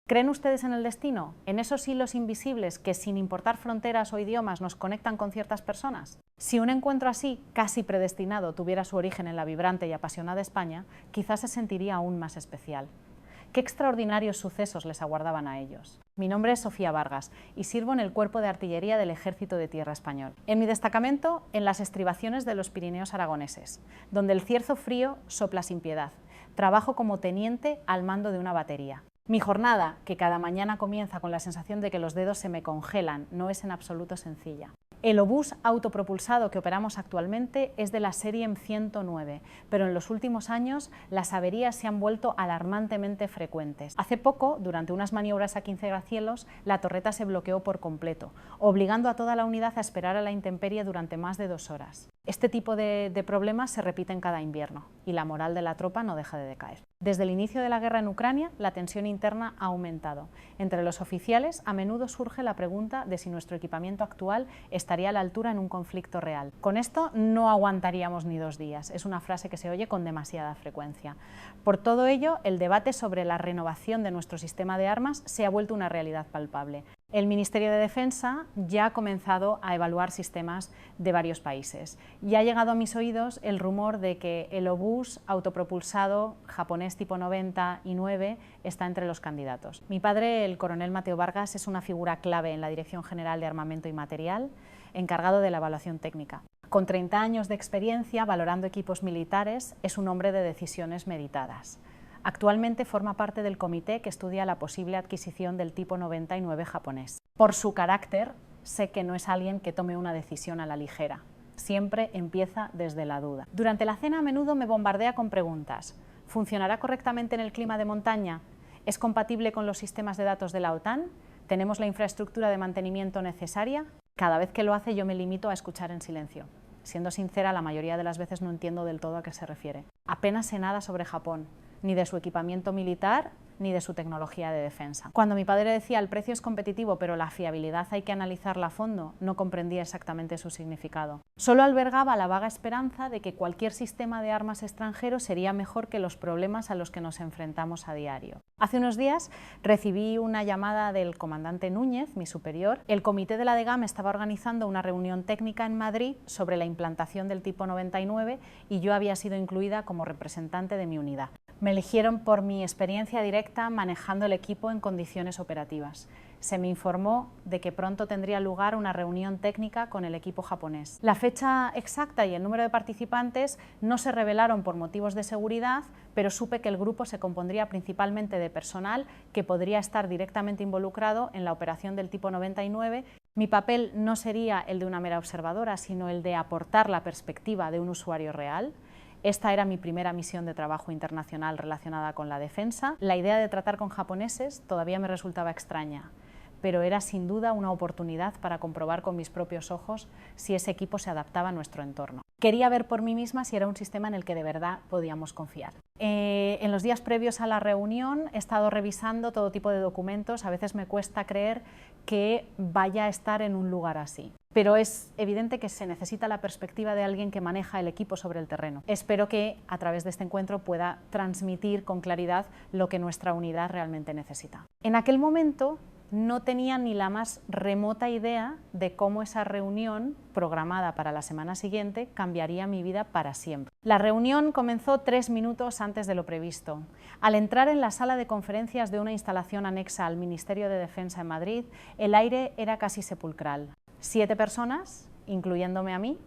¿Creen ustedes en el destino? ¿En esos hilos invisibles que, sin importar fronteras o idiomas, nos conectan con ciertas personas? Si un encuentro así, casi predestinado, tuviera su origen en la vibrante y apasionada España, quizás se sentiría aún más especial. ¿Qué extraordinarios sucesos les aguardaban a ellos? Mi nombre es Sofía Vargas y sirvo en el Cuerpo de Artillería del Ejército de Tierra Español. En mi destacamento, en las estribaciones de los Pirineos aragoneses, donde el cierzo frío sopla sin piedad. Trabajo como teniente al mando de una batería. Mi jornada, que cada mañana comienza con la sensación de que los dedos se me congelan, no es en absoluto sencilla. El obús autopropulsado que operamos actualmente es de la serie M109, pero en los últimos años las averías se han vuelto alarmantemente frecuentes. Hace poco, durante unas maniobras a 15 gracielos, la torreta se bloqueó por completo, obligando a toda la unidad a esperar a la intemperie durante más de 2 horas. Este tipo de problemas se repiten cada invierno y la moral de la tropa no deja de decaer. Desde el inicio de la guerra en Ucrania, la tensión interna ha aumentado. Entre los oficiales, a menudo surge la pregunta de si nuestro equipamiento actual estaría a la altura en un conflicto real. Con esto no aguantaríamos ni 2 días, es una frase que se oye con demasiada frecuencia. Por todo ello, el debate sobre la renovación de nuestro sistema de armas se ha vuelto una realidad palpable. El Ministerio de Defensa ya ha comenzado a evaluar sistemas de varios países y ha llegado a mis oídos el rumor de que el obús autopropulsado japonés tipo 99 está entre los candidatos. Mi padre, el coronel Mateo Vargas, es una figura clave en la Dirección General de Armamento y Material, encargado de la evaluación técnica. Con 30 años de experiencia valorando equipos militares, es un hombre de decisiones meditadas. Actualmente forma parte del comité que estudia la posible adquisición del tipo 99 japonés. Por su carácter, sé que no es alguien que tome una decisión a la ligera. Siempre empieza desde la duda. Durante la cena a menudo me bombardea con preguntas. ¿Funcionará correctamente en el clima de montaña? ¿Es compatible con los sistemas de datos de la OTAN? ¿Tenemos la infraestructura de mantenimiento necesaria? Cada vez que lo hace yo me limito a escuchar en silencio. Siendo sincera, la mayoría de las veces no entiendo del todo a qué se refiere. Apenas sé nada sobre Japón, ni de su equipamiento militar, ni de su tecnología de defensa. Cuando mi padre decía el precio es competitivo, pero la fiabilidad hay que analizarla a fondo, no comprendía exactamente su significado. Solo albergaba la vaga esperanza de que cualquier sistema de armas extranjero sería mejor que los problemas a los que nos enfrentamos a diario. Hace unos días recibí una llamada del comandante Núñez, mi superior. El comité de la DEGAM estaba organizando una reunión técnica en Madrid sobre la implantación del tipo 99 y yo había sido incluida como representante de mi unidad. Me eligieron por mi experiencia directa manejando el equipo en condiciones operativas. Se me informó de que pronto tendría lugar una reunión técnica con el equipo japonés. La fecha exacta y el número de participantes no se revelaron por motivos de seguridad, pero supe que el grupo se compondría principalmente de personal que podría estar directamente involucrado en la operación del tipo 99. Mi papel no sería el de una mera observadora, sino el de aportar la perspectiva de un usuario real. Esta era mi primera misión de trabajo internacional relacionada con la defensa. La idea de tratar con japoneses todavía me resultaba extraña, pero era sin duda una oportunidad para comprobar con mis propios ojos si ese equipo se adaptaba a nuestro entorno. Quería ver por mí misma si era un sistema en el que de verdad podíamos confiar. En los días previos a la reunión he estado revisando todo tipo de documentos. A veces me cuesta creer que vaya a estar en un lugar así, pero es evidente que se necesita la perspectiva de alguien que maneja el equipo sobre el terreno. Espero que a través de este encuentro pueda transmitir con claridad lo que nuestra unidad realmente necesita. En aquel momento no tenía ni la más remota idea de cómo esa reunión, programada para la semana siguiente, cambiaría mi vida para siempre. La reunión comenzó 3 minutos antes de lo previsto. Al entrar en la sala de conferencias de una instalación anexa al Ministerio de Defensa en Madrid, el aire era casi sepulcral. 7 personas, incluyéndome a mí,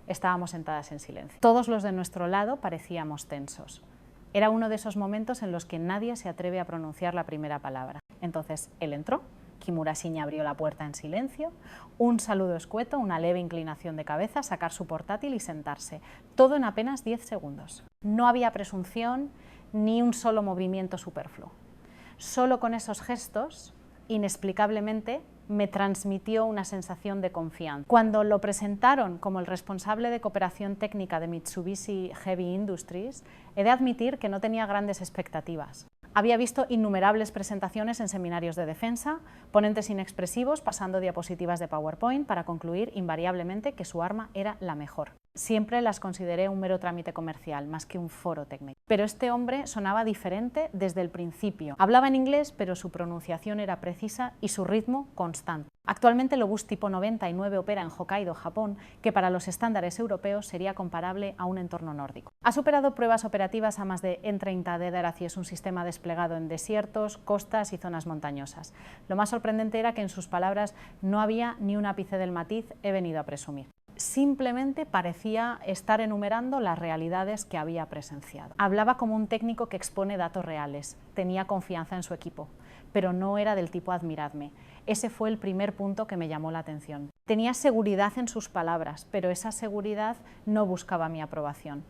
estábamos sentadas en silencio. Todos los de nuestro lado parecíamos tensos. Era uno de esos momentos en los que nadie se atreve a pronunciar la primera palabra. Entonces él entró, Kimura Shinya abrió la puerta en silencio, un saludo escueto, una leve inclinación de cabeza, sacar su portátil y sentarse. Todo en apenas 10 segundos. No había presunción ni un solo movimiento superfluo. Solo con esos gestos, inexplicablemente, me transmitió una sensación de confianza. Cuando lo presentaron como el responsable de cooperación técnica de Mitsubishi Heavy Industries, he de admitir que no tenía grandes expectativas. Había visto innumerables presentaciones en seminarios de defensa, ponentes inexpresivos pasando diapositivas de PowerPoint para concluir invariablemente que su arma era la mejor. Siempre las consideré un mero trámite comercial, más que un foro técnico. Pero este hombre sonaba diferente desde el principio. Hablaba en inglés, pero su pronunciación era precisa y su ritmo constante. Actualmente el obús tipo 99 opera en Hokkaido, Japón, que para los estándares europeos sería comparable a un entorno nórdico. Ha superado pruebas operativas a más de N30 de Daraz y es un sistema desplegado en desiertos, costas y zonas montañosas. Lo más sorprendente era que en sus palabras no había ni un ápice del matiz "he venido a presumir". Simplemente parecía estar enumerando las realidades que había presenciado. Hablaba como un técnico que expone datos reales, tenía confianza en su equipo, pero no era del tipo admiradme. Ese fue el primer punto que me llamó la atención. Tenía seguridad en sus palabras, pero esa seguridad no buscaba mi aprobación.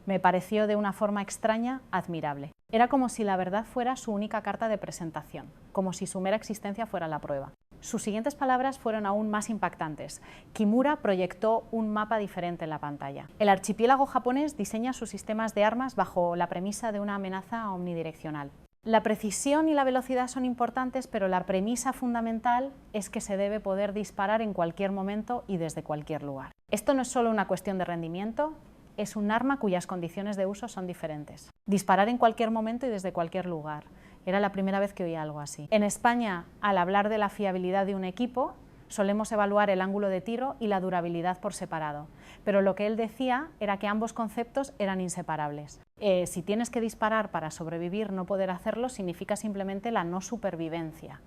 Me pareció de una forma extraña admirable. Era como si la verdad fuera su única carta de presentación, como si su mera existencia fuera la prueba. Sus siguientes palabras fueron aún más impactantes. Kimura proyectó un mapa diferente en la pantalla. El archipiélago japonés diseña sus sistemas de armas bajo la premisa de una amenaza omnidireccional. La precisión y la velocidad son importantes, pero la premisa fundamental es que se debe poder disparar en cualquier momento y desde cualquier lugar. Esto no es solo una cuestión de rendimiento, es un arma cuyas condiciones de uso son diferentes. Disparar en cualquier momento y desde cualquier lugar. Era la primera vez que oía algo así. En España, al hablar de la fiabilidad de un equipo, solemos evaluar el ángulo de tiro y la durabilidad por separado, pero lo que él decía era que ambos conceptos eran inseparables. Si tienes que disparar para sobrevivir, no poder hacerlo significa simplemente la no supervivencia.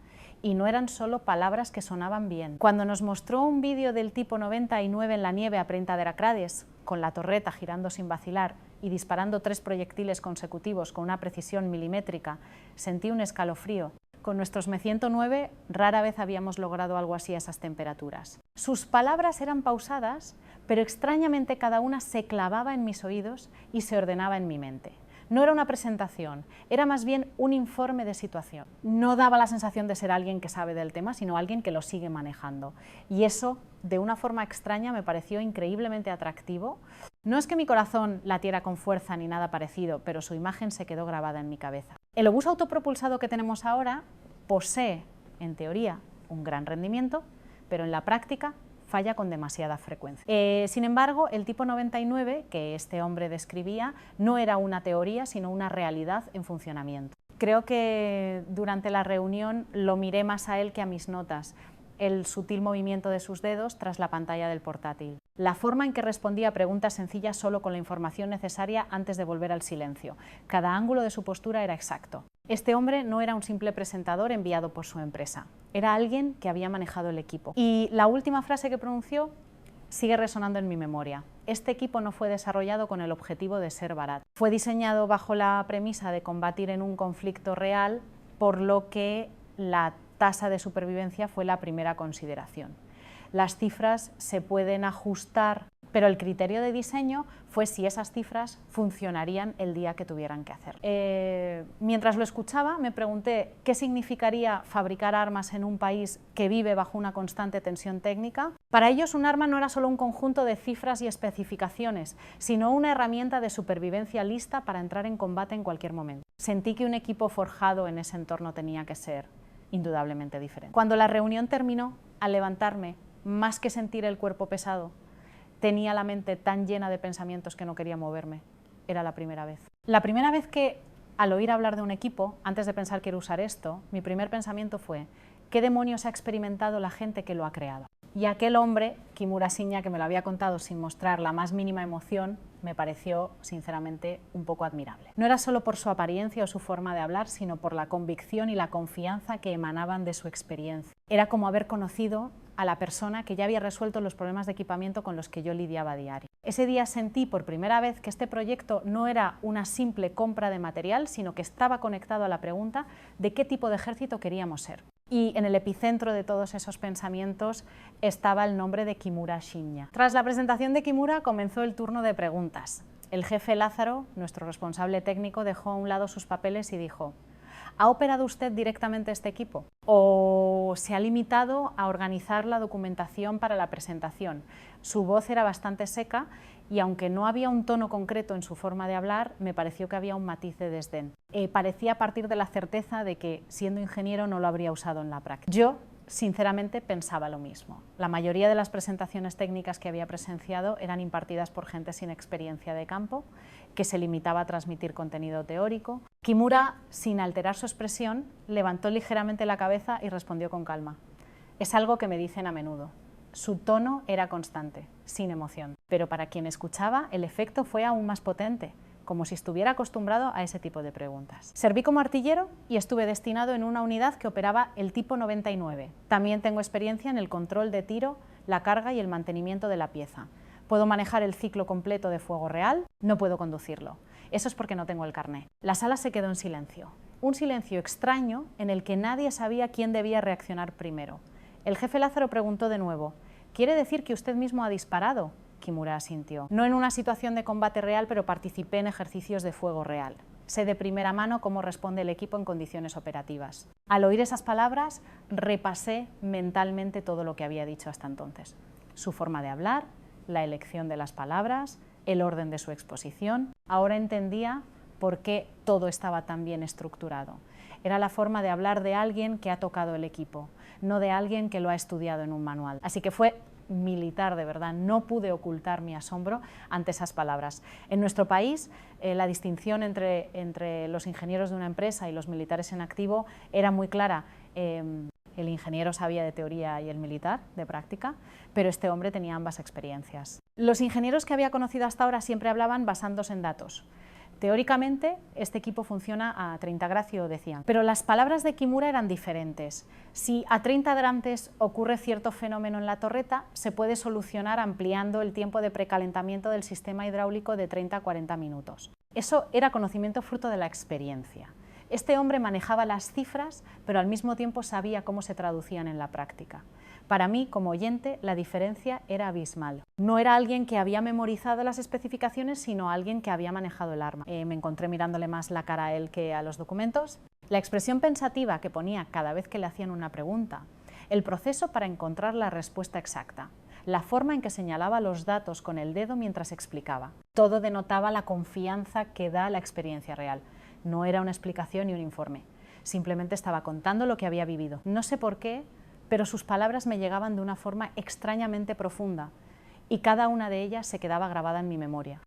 Y no eran solo palabras que sonaban bien. Cuando nos mostró un vídeo del tipo 99 en la nieve a 30 Derakrades, con la torreta girando sin vacilar y disparando 3 proyectiles consecutivos con una precisión milimétrica, sentí un escalofrío. Con nuestros M109 rara vez habíamos logrado algo así a esas temperaturas. Sus palabras eran pausadas, pero extrañamente cada una se clavaba en mis oídos y se ordenaba en mi mente. No era una presentación, era más bien un informe de situación. No daba la sensación de ser alguien que sabe del tema, sino alguien que lo sigue manejando. Y eso, de una forma extraña, me pareció increíblemente atractivo. No es que mi corazón latiera con fuerza ni nada parecido, pero su imagen se quedó grabada en mi cabeza. El obús autopropulsado que tenemos ahora posee, en teoría, un gran rendimiento, pero en la práctica falla con demasiada frecuencia. Sin embargo, el tipo 99 que este hombre describía no era una teoría, sino una realidad en funcionamiento. Creo que durante la reunión lo miré más a él que a mis notas, el sutil movimiento de sus dedos tras la pantalla del portátil, la forma en que respondía a preguntas sencillas solo con la información necesaria antes de volver al silencio. Cada ángulo de su postura era exacto. Este hombre no era un simple presentador enviado por su empresa, era alguien que había manejado el equipo. Y la última frase que pronunció sigue resonando en mi memoria. Este equipo no fue desarrollado con el objetivo de ser barato. Fue diseñado bajo la premisa de combatir en un conflicto real, por lo que la tasa de supervivencia fue la primera consideración. Las cifras se pueden ajustar, pero el criterio de diseño fue si esas cifras funcionarían el día que tuvieran que hacer. Mientras lo escuchaba, me pregunté qué significaría fabricar armas en un país que vive bajo una constante tensión técnica. Para ellos, un arma no era solo un conjunto de cifras y especificaciones, sino una herramienta de supervivencia lista para entrar en combate en cualquier momento. Sentí que un equipo forjado en ese entorno tenía que ser indudablemente diferente. Cuando la reunión terminó, al levantarme, más que sentir el cuerpo pesado, tenía la mente tan llena de pensamientos que no quería moverme. Era la primera vez. La primera vez que, al oír hablar de un equipo, antes de pensar quiero usar esto, mi primer pensamiento fue ¿qué demonios ha experimentado la gente que lo ha creado? Y aquel hombre, Kimura Shinya, que me lo había contado sin mostrar la más mínima emoción, me pareció, sinceramente, un poco admirable. No era solo por su apariencia o su forma de hablar, sino por la convicción y la confianza que emanaban de su experiencia. Era como haber conocido a la persona que ya había resuelto los problemas de equipamiento con los que yo lidiaba a diario. Ese día sentí por primera vez que este proyecto no era una simple compra de material, sino que estaba conectado a la pregunta de qué tipo de ejército queríamos ser. Y en el epicentro de todos esos pensamientos estaba el nombre de Kimura Shinya. Tras la presentación de Kimura comenzó el turno de preguntas. El jefe Lázaro, nuestro responsable técnico, dejó a un lado sus papeles y dijo: ¿ha operado usted directamente este equipo? ¿O se ha limitado a organizar la documentación para la presentación? Su voz era bastante seca y aunque no había un tono concreto en su forma de hablar, me pareció que había un matiz de desdén. Parecía partir de la certeza de que, siendo ingeniero, no lo habría usado en la práctica. Yo sinceramente pensaba lo mismo. La mayoría de las presentaciones técnicas que había presenciado eran impartidas por gente sin experiencia de campo, que se limitaba a transmitir contenido teórico. Kimura, sin alterar su expresión, levantó ligeramente la cabeza y respondió con calma. Es algo que me dicen a menudo. Su tono era constante, sin emoción, pero para quien escuchaba el efecto fue aún más potente, como si estuviera acostumbrado a ese tipo de preguntas. Serví como artillero y estuve destinado en una unidad que operaba el tipo 99. También tengo experiencia en el control de tiro, la carga y el mantenimiento de la pieza. Puedo manejar el ciclo completo de fuego real, no puedo conducirlo. Eso es porque no tengo el carné. La sala se quedó en silencio. Un silencio extraño en el que nadie sabía quién debía reaccionar primero. El jefe Lázaro preguntó de nuevo, ¿quiere decir que usted mismo ha disparado? Kimura asintió. No en una situación de combate real, pero participé en ejercicios de fuego real. Sé de primera mano cómo responde el equipo en condiciones operativas. Al oír esas palabras, repasé mentalmente todo lo que había dicho hasta entonces. Su forma de hablar, la elección de las palabras, el orden de su exposición. Ahora entendía por qué todo estaba tan bien estructurado. Era la forma de hablar de alguien que ha tocado el equipo, no de alguien que lo ha estudiado en un manual. Así que fue militar, de verdad, no pude ocultar mi asombro ante esas palabras. En nuestro país, la distinción entre los ingenieros de una empresa y los militares en activo era muy clara. El ingeniero sabía de teoría y el militar de práctica, pero este hombre tenía ambas experiencias. Los ingenieros que había conocido hasta ahora siempre hablaban basándose en datos. Teóricamente, este equipo funciona a 30 grados, decían, pero las palabras de Kimura eran diferentes. Si a 30 grados ocurre cierto fenómeno en la torreta, se puede solucionar ampliando el tiempo de precalentamiento del sistema hidráulico de 30 a 40 minutos. Eso era conocimiento fruto de la experiencia. Este hombre manejaba las cifras, pero al mismo tiempo sabía cómo se traducían en la práctica. Para mí, como oyente, la diferencia era abismal. No era alguien que había memorizado las especificaciones, sino alguien que había manejado el arma. Me encontré mirándole más la cara a él que a los documentos. La expresión pensativa que ponía cada vez que le hacían una pregunta, el proceso para encontrar la respuesta exacta, la forma en que señalaba los datos con el dedo mientras explicaba. Todo denotaba la confianza que da la experiencia real. No era una explicación ni un informe. Simplemente estaba contando lo que había vivido. No sé por qué, pero sus palabras me llegaban de una forma extrañamente profunda y cada una de ellas se quedaba grabada en mi memoria.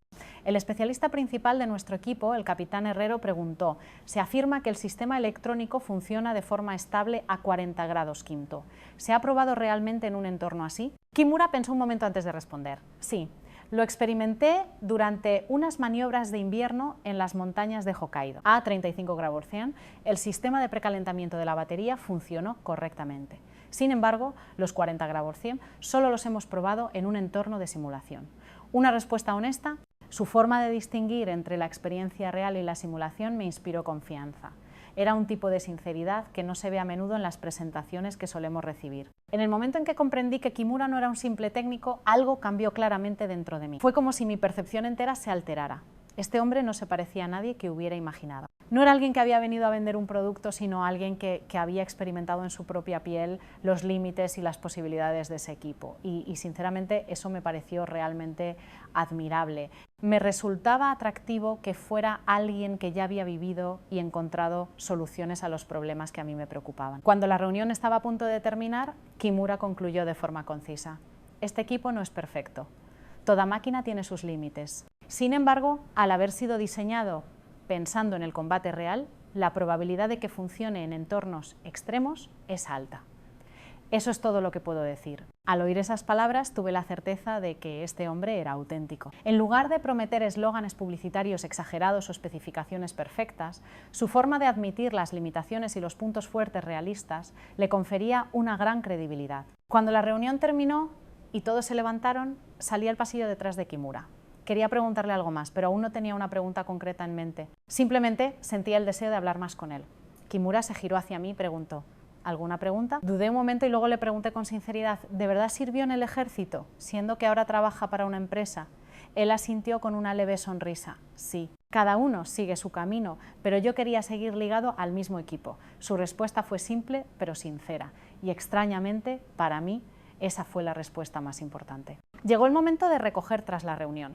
El especialista principal de nuestro equipo, el capitán Herrero, preguntó: se afirma que el sistema electrónico funciona de forma estable a 40 grados quinto. ¿Se ha probado realmente en un entorno así? Kimura pensó un momento antes de responder. Sí, lo experimenté durante unas maniobras de invierno en las montañas de Hokkaido. A 35 grados Celsius, el sistema de precalentamiento de la batería funcionó correctamente. Sin embargo, los 40 grados Celsius solo los hemos probado en un entorno de simulación. Una respuesta honesta, su forma de distinguir entre la experiencia real y la simulación me inspiró confianza. Era un tipo de sinceridad que no se ve a menudo en las presentaciones que solemos recibir. En el momento en que comprendí que Kimura no era un simple técnico, algo cambió claramente dentro de mí. Fue como si mi percepción entera se alterara. Este hombre no se parecía a nadie que hubiera imaginado. No era alguien que había venido a vender un producto, sino alguien que había experimentado en su propia piel los límites y las posibilidades de ese equipo. Y sinceramente eso me pareció realmente admirable. Me resultaba atractivo que fuera alguien que ya había vivido y encontrado soluciones a los problemas que a mí me preocupaban. Cuando la reunión estaba a punto de terminar, Kimura concluyó de forma concisa: este equipo no es perfecto. Toda máquina tiene sus límites. Sin embargo, al haber sido diseñado pensando en el combate real, la probabilidad de que funcione en entornos extremos es alta. Eso es todo lo que puedo decir. Al oír esas palabras tuve la certeza de que este hombre era auténtico. En lugar de prometer eslóganes publicitarios exagerados o especificaciones perfectas, su forma de admitir las limitaciones y los puntos fuertes realistas le confería una gran credibilidad. Cuando la reunión terminó y todos se levantaron, salí al pasillo detrás de Kimura. Quería preguntarle algo más, pero aún no tenía una pregunta concreta en mente. Simplemente sentía el deseo de hablar más con él. Kimura se giró hacia mí y preguntó: ¿alguna pregunta? Dudé un momento y luego le pregunté con sinceridad: ¿de verdad sirvió en el ejército, siendo que ahora trabaja para una empresa? Él asintió con una leve sonrisa. Sí. Cada uno sigue su camino, pero yo quería seguir ligado al mismo equipo. Su respuesta fue simple pero sincera, y extrañamente, para mí, esa fue la respuesta más importante. Llegó el momento de recoger tras la reunión.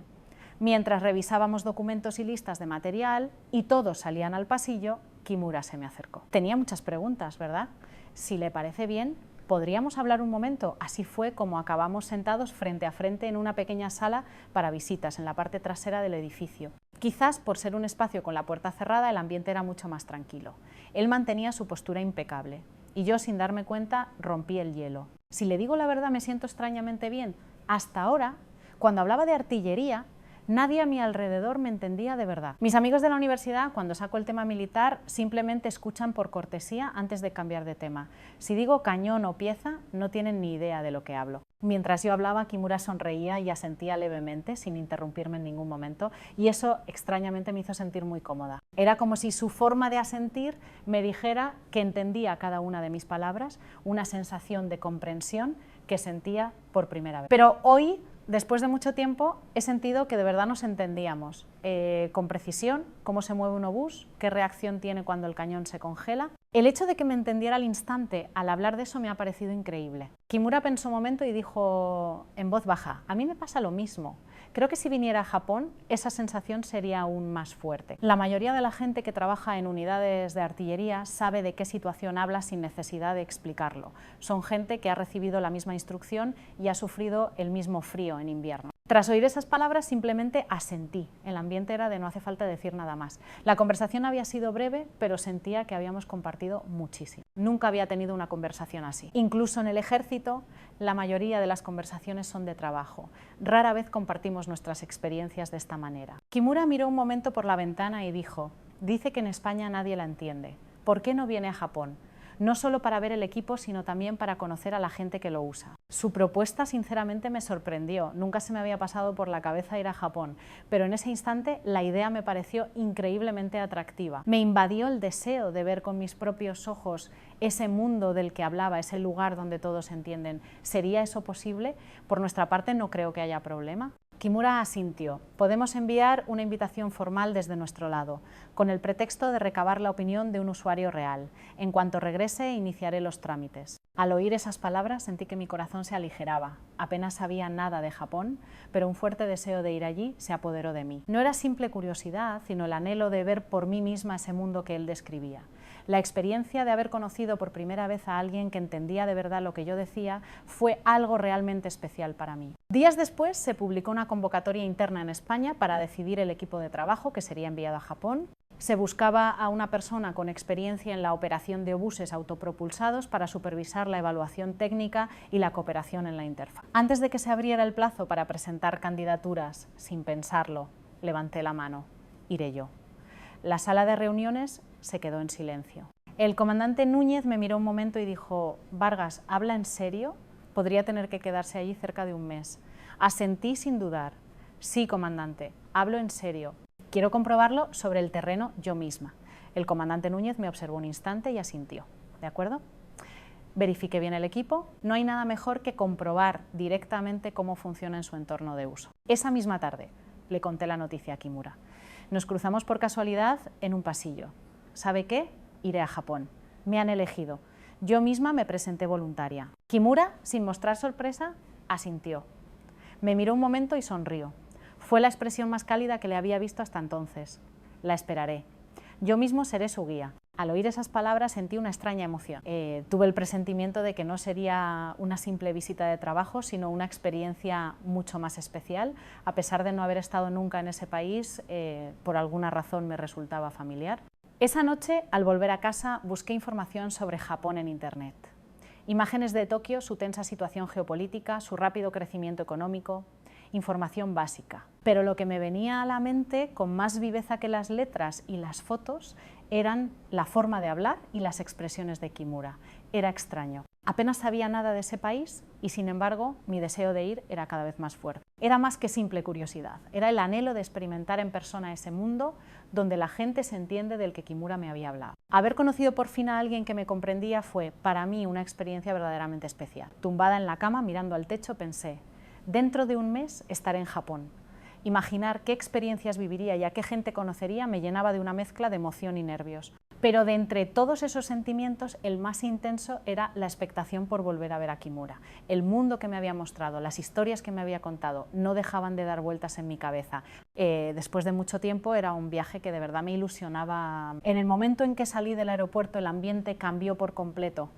Mientras revisábamos documentos y listas de material y todos salían al pasillo, Kimura se me acercó. Tenía muchas preguntas, ¿verdad? Si le parece bien, ¿Podríamos hablar un momento? Así fue como acabamos sentados frente a frente en una pequeña sala para visitas, en la parte trasera del edificio. Quizás por ser un espacio con la puerta cerrada, el ambiente era mucho más tranquilo. Él mantenía su postura impecable, y yo, sin darme cuenta, rompí el hielo. Si le digo la verdad, me siento extrañamente bien. Hasta ahora, cuando hablaba de artillería, nadie a mi alrededor me entendía de verdad. Mis amigos de la universidad, cuando saco el tema militar, simplemente escuchan por cortesía antes de cambiar de tema. Si digo cañón o pieza, no tienen ni idea de lo que hablo. Mientras yo hablaba, Kimura sonreía y asentía levemente, sin interrumpirme en ningún momento, y eso extrañamente me hizo sentir muy cómoda. Era como si su forma de asentir me dijera que entendía cada una de mis palabras, una sensación de comprensión que sentía por primera vez. Pero hoy, después de mucho tiempo, he sentido que de verdad nos entendíamos, con precisión, cómo se mueve un obús, qué reacción tiene cuando el cañón se congela. El hecho de que me entendiera al instante al hablar de eso me ha parecido increíble. Kimura pensó un momento y dijo en voz baja: a mí me pasa lo mismo. Creo que si viniera a Japón, esa sensación sería aún más fuerte. La mayoría de la gente que trabaja en unidades de artillería sabe de qué situación habla sin necesidad de explicarlo. Son gente que ha recibido la misma instrucción y ha sufrido el mismo frío en invierno. Tras oír esas palabras, simplemente asentí. El ambiente era de no hace falta decir nada más. La conversación había sido breve, pero sentía que habíamos compartido muchísimo. Nunca había tenido una conversación así. Incluso en el ejército, la mayoría de las conversaciones son de trabajo. Rara vez compartimos nuestras experiencias de esta manera. Kimura miró un momento por la ventana y dijo: dice que en España nadie la entiende. ¿Por qué no viene a Japón? No solo para ver el equipo, sino también para conocer a la gente que lo usa. Su propuesta sinceramente me sorprendió, nunca se me había pasado por la cabeza ir a Japón, pero en ese instante la idea me pareció increíblemente atractiva. Me invadió el deseo de ver con mis propios ojos ese mundo del que hablaba, ese lugar donde todos entienden. ¿Sería eso posible? Por nuestra parte no creo que haya problema. Kimura asintió. Podemos enviar una invitación formal desde nuestro lado, con el pretexto de recabar la opinión de un usuario real. En cuanto regrese, iniciaré los trámites. Al oír esas palabras sentí que mi corazón se aligeraba. Apenas sabía nada de Japón, pero un fuerte deseo de ir allí se apoderó de mí. No era simple curiosidad, sino el anhelo de ver por mí misma ese mundo que él describía. La experiencia de haber conocido por primera vez a alguien que entendía de verdad lo que yo decía fue algo realmente especial para mí. Días después se publicó una convocatoria interna en España para decidir el equipo de trabajo que sería enviado a Japón. Se buscaba a una persona con experiencia en la operación de obuses autopropulsados para supervisar la evaluación técnica y la cooperación en la interfaz. Antes de que se abriera el plazo para presentar candidaturas, sin pensarlo, levanté la mano. Iré yo. La sala de reuniones se quedó en silencio. El comandante Núñez me miró un momento y dijo: Vargas, ¿habla en serio? Podría tener que quedarse allí cerca de un mes. Asentí sin dudar. Sí, comandante, hablo en serio. Quiero comprobarlo sobre el terreno yo misma. El comandante Núñez me observó un instante y asintió. ¿De acuerdo? Verifiqué bien el equipo. No hay nada mejor que comprobar directamente cómo funciona en su entorno de uso. Esa misma tarde le conté la noticia a Kimura. Nos cruzamos por casualidad en un pasillo. ¿Sabe qué? Iré a Japón. Me han elegido. Yo misma me presenté voluntaria. Kimura, sin mostrar sorpresa, asintió. Me miró un momento y sonrió. Fue la expresión más cálida que le había visto hasta entonces. La esperaré. Yo mismo seré su guía. Al oír esas palabras sentí una extraña emoción. Tuve el presentimiento de que no sería una simple visita de trabajo, sino una experiencia mucho más especial. A pesar de no haber estado nunca en ese país, por alguna razón me resultaba familiar. Esa noche, al volver a casa, busqué información sobre Japón en Internet. Imágenes de Tokio, su tensa situación geopolítica, su rápido crecimiento económico, información básica. Pero lo que me venía a la mente, con más viveza que las letras y las fotos, eran la forma de hablar y las expresiones de Kimura. Era extraño. Apenas sabía nada de ese país y, sin embargo, mi deseo de ir era cada vez más fuerte. Era más que simple curiosidad, era el anhelo de experimentar en persona ese mundo donde la gente se entiende del que Kimura me había hablado. Haber conocido por fin a alguien que me comprendía fue, para mí, una experiencia verdaderamente especial. Tumbada en la cama, mirando al techo, pensé: dentro de un mes estaré en Japón. Imaginar qué experiencias viviría y a qué gente conocería me llenaba de una mezcla de emoción y nervios. Pero de entre todos esos sentimientos, el más intenso era la expectación por volver a ver a Kimura. El mundo que me había mostrado, las historias que me había contado, no dejaban de dar vueltas en mi cabeza. Después de mucho tiempo era un viaje que de verdad me ilusionaba. En el momento en que salí del aeropuerto, el ambiente cambió por completo.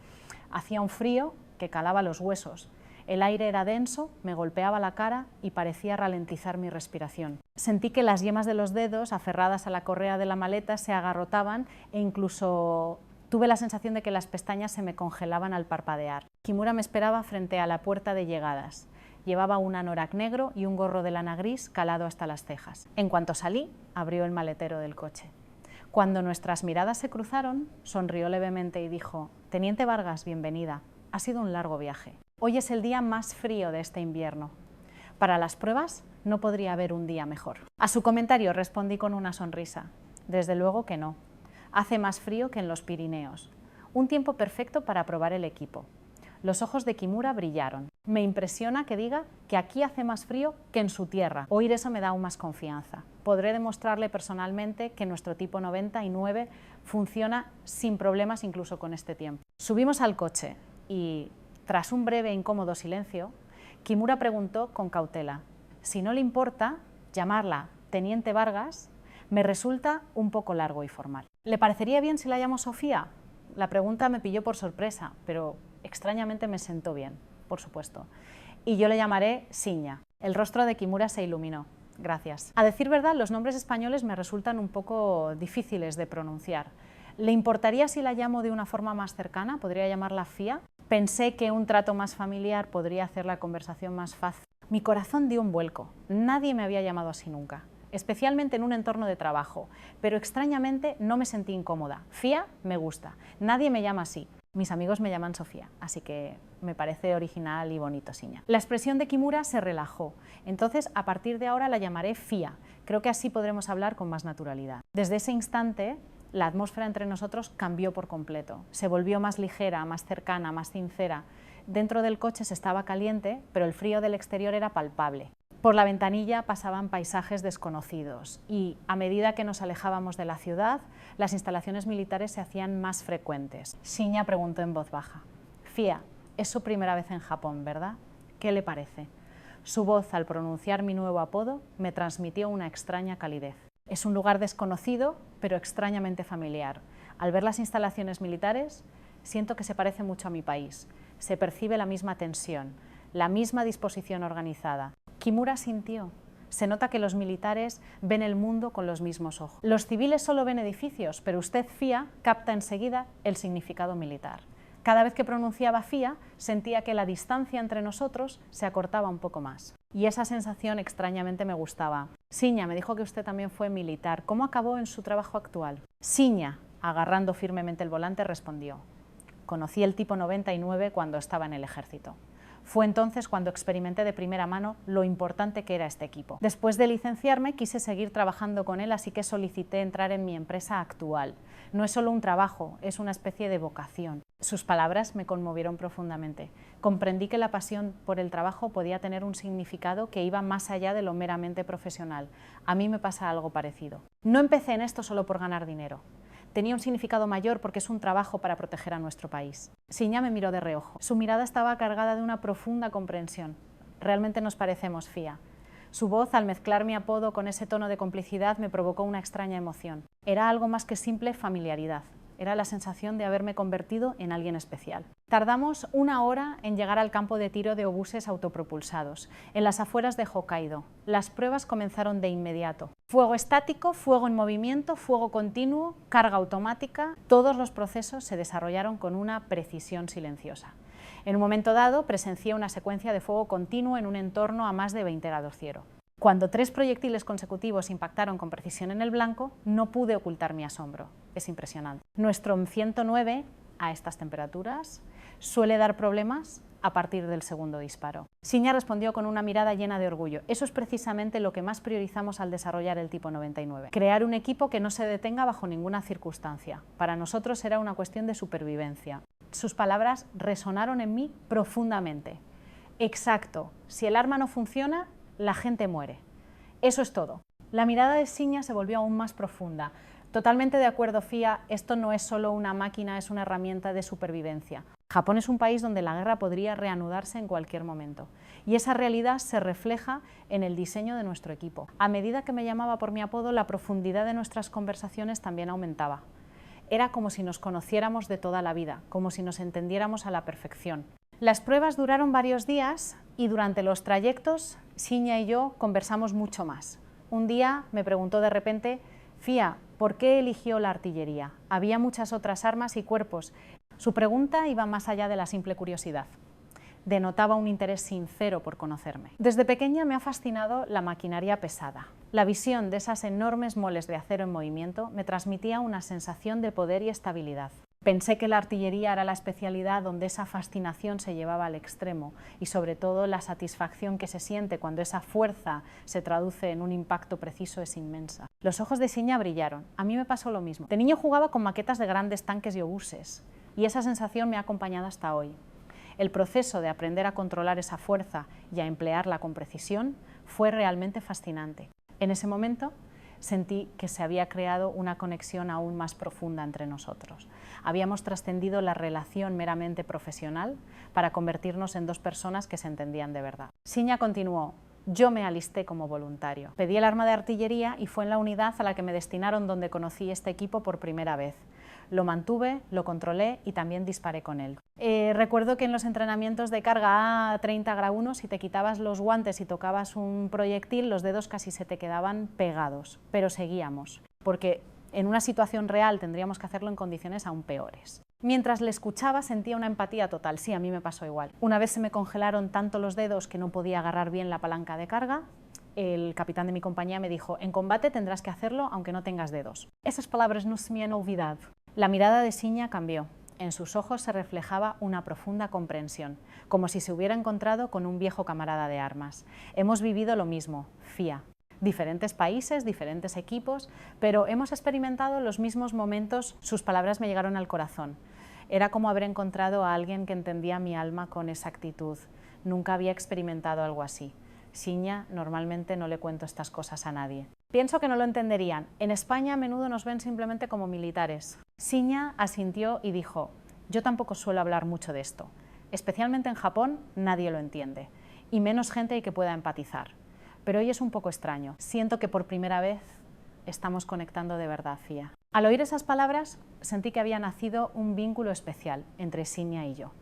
Hacía un frío que calaba los huesos. El aire era denso, me golpeaba la cara y parecía ralentizar mi respiración. Sentí que las yemas de los dedos, aferradas a la correa de la maleta, se agarrotaban e incluso tuve la sensación de que las pestañas se me congelaban al parpadear. Kimura me esperaba frente a la puerta de llegadas. Llevaba un anorak negro y un gorro de lana gris calado hasta las cejas. En cuanto salí, abrió el maletero del coche. Cuando nuestras miradas se cruzaron, sonrió levemente y dijo: «Teniente Vargas, bienvenida. Ha sido un largo viaje. Hoy es el día más frío de este invierno. Para las pruebas no podría haber un día mejor». A su comentario respondí con una sonrisa: «Desde luego que no. Hace más frío que en los Pirineos. Un tiempo perfecto para probar el equipo». Los ojos de Kimura brillaron. Me impresiona que diga que aquí hace más frío que en su tierra. Oír eso me da aún más confianza. Podré demostrarle personalmente que nuestro tipo 99 funciona sin problemas incluso con este tiempo. Subimos al coche y, tras un breve e incómodo silencio, Kimura preguntó con cautela: «Si no le importa, llamarla Teniente Vargas me resulta un poco largo y formal. ¿Le parecería bien si la llamo Sofía?». La pregunta me pilló por sorpresa, pero extrañamente me sentó bien, por supuesto. «Y yo le llamaré Siña». El rostro de Kimura se iluminó. «Gracias». A decir verdad, los nombres españoles me resultan un poco difíciles de pronunciar. ¿Le importaría si la llamo de una forma más cercana? ¿Podría llamarla Fía? Pensé que un trato más familiar podría hacer la conversación más fácil. Mi corazón dio un vuelco. Nadie me había llamado así nunca, especialmente en un entorno de trabajo, pero extrañamente no me sentí incómoda. Fía me gusta, nadie me llama así. Mis amigos me llaman Sofía, así que me parece original y bonito, Siña. La expresión de Kimura se relajó. Entonces, a partir de ahora la llamaré Fía. Creo que así podremos hablar con más naturalidad. Desde ese instante, la atmósfera entre nosotros cambió por completo. Se volvió más ligera, más cercana, más sincera. Dentro del coche se estaba caliente, pero el frío del exterior era palpable. Por la ventanilla pasaban paisajes desconocidos y, a medida que nos alejábamos de la ciudad, las instalaciones militares se hacían más frecuentes. Siña preguntó en voz baja: «Fía, es su primera vez en Japón, ¿verdad? ¿Qué le parece?». Su voz, al pronunciar mi nuevo apodo, me transmitió una extraña calidez. Es un lugar desconocido, pero extrañamente familiar. Al ver las instalaciones militares, siento que se parece mucho a mi país. Se percibe la misma tensión, la misma disposición organizada. Kimura sintió. Se nota que los militares ven el mundo con los mismos ojos. Los civiles solo ven edificios, pero usted, Fía, capta enseguida el significado militar. Cada vez que pronunciaba Fía, sentía que la distancia entre nosotros se acortaba un poco más. Y esa sensación extrañamente me gustaba. «Siña, me dijo que usted también fue militar. ¿Cómo acabó en su trabajo actual?». Siña, agarrando firmemente el volante, respondió: «Conocí el tipo 99 cuando estaba en el ejército. Fue entonces cuando experimenté de primera mano lo importante que era este equipo. Después de licenciarme quise seguir trabajando con él, así que solicité entrar en mi empresa actual. No es solo un trabajo, es una especie de vocación». Sus palabras me conmovieron profundamente. Comprendí que la pasión por el trabajo podía tener un significado que iba más allá de lo meramente profesional. A mí me pasa algo parecido. No empecé en esto solo por ganar dinero. Tenía un significado mayor porque es un trabajo para proteger a nuestro país. Siña me miró de reojo. Su mirada estaba cargada de una profunda comprensión. «Realmente nos parecemos, Fía». Su voz, al mezclar mi apodo con ese tono de complicidad, me provocó una extraña emoción. Era algo más que simple familiaridad. Era la sensación de haberme convertido en alguien especial. Tardamos 1 hora en llegar al campo de tiro de obuses autopropulsados, en las afueras de Hokkaido. Las pruebas comenzaron de inmediato. Fuego estático, fuego en movimiento, fuego continuo, carga automática. Todos los procesos se desarrollaron con una precisión silenciosa. En un momento dado presencié una secuencia de fuego continuo en un entorno a más de 20 grados cielo. Cuando 3 proyectiles consecutivos impactaron con precisión en el blanco, no pude ocultar mi asombro. Es impresionante. Nuestro 109, a estas temperaturas, suele dar problemas a partir del segundo disparo. Siña respondió con una mirada llena de orgullo. Eso es precisamente lo que más priorizamos al desarrollar el tipo 99. Crear un equipo que no se detenga bajo ninguna circunstancia. Para nosotros era una cuestión de supervivencia. Sus palabras resonaron en mí profundamente. Exacto, si el arma no funciona, la gente muere. Eso es todo. La mirada de Siña se volvió aún más profunda. Totalmente de acuerdo, Fía, esto no es solo una máquina, es una herramienta de supervivencia. Japón es un país donde la guerra podría reanudarse en cualquier momento. Y esa realidad se refleja en el diseño de nuestro equipo. A medida que me llamaba por mi apodo, la profundidad de nuestras conversaciones también aumentaba. Era como si nos conociéramos de toda la vida, como si nos entendiéramos a la perfección. Las pruebas duraron varios días y durante los trayectos Siña y yo conversamos mucho más. Un día me preguntó de repente: Fia, ¿por qué eligió la artillería? Había muchas otras armas y cuerpos. Su pregunta iba más allá de la simple curiosidad. Denotaba un interés sincero por conocerme. Desde pequeña me ha fascinado la maquinaria pesada. La visión de esas enormes moles de acero en movimiento me transmitía una sensación de poder y estabilidad. Pensé que la artillería era la especialidad donde esa fascinación se llevaba al extremo y sobre todo la satisfacción que se siente cuando esa fuerza se traduce en un impacto preciso es inmensa. Los ojos de Siña brillaron. A mí me pasó lo mismo. De niño jugaba con maquetas de grandes tanques y obuses y esa sensación me ha acompañado hasta hoy. El proceso de aprender a controlar esa fuerza y a emplearla con precisión fue realmente fascinante. En ese momento sentí que se había creado una conexión aún más profunda entre nosotros. Habíamos trascendido la relación meramente profesional para convertirnos en dos personas que se entendían de verdad. Siña continuó: yo me alisté como voluntario. Pedí el arma de artillería y fue en la unidad a la que me destinaron donde conocí este equipo por primera vez. Lo mantuve, lo controlé y también disparé con él. Recuerdo que en los entrenamientos de carga A30 Gra 1, si te quitabas los guantes y tocabas un proyectil, los dedos casi se te quedaban pegados, pero seguíamos, porque en una situación real tendríamos que hacerlo en condiciones aún peores. Mientras le escuchaba sentía una empatía total. Sí, a mí me pasó igual. Una vez se me congelaron tanto los dedos que no podía agarrar bien la palanca de carga. El capitán de mi compañía me dijo: en combate tendrás que hacerlo aunque no tengas dedos. Esas palabras no se me han olvidado. La mirada de Siña cambió. En sus ojos se reflejaba una profunda comprensión, como si se hubiera encontrado con un viejo camarada de armas. Hemos vivido lo mismo, Fia. Diferentes países, diferentes equipos, pero hemos experimentado los mismos momentos. Sus palabras me llegaron al corazón. Era como haber encontrado a alguien que entendía mi alma con exactitud. Nunca había experimentado algo así. Siña, normalmente no le cuento estas cosas a nadie. Pienso que no lo entenderían. En España a menudo nos ven simplemente como militares. Siña asintió y dijo: yo tampoco suelo hablar mucho de esto. Especialmente en Japón nadie lo entiende, y menos gente que pueda empatizar. Pero hoy es un poco extraño. Siento que por primera vez estamos conectando de verdad, Fia. Al oír esas palabras sentí que había nacido un vínculo especial entre Siña y yo.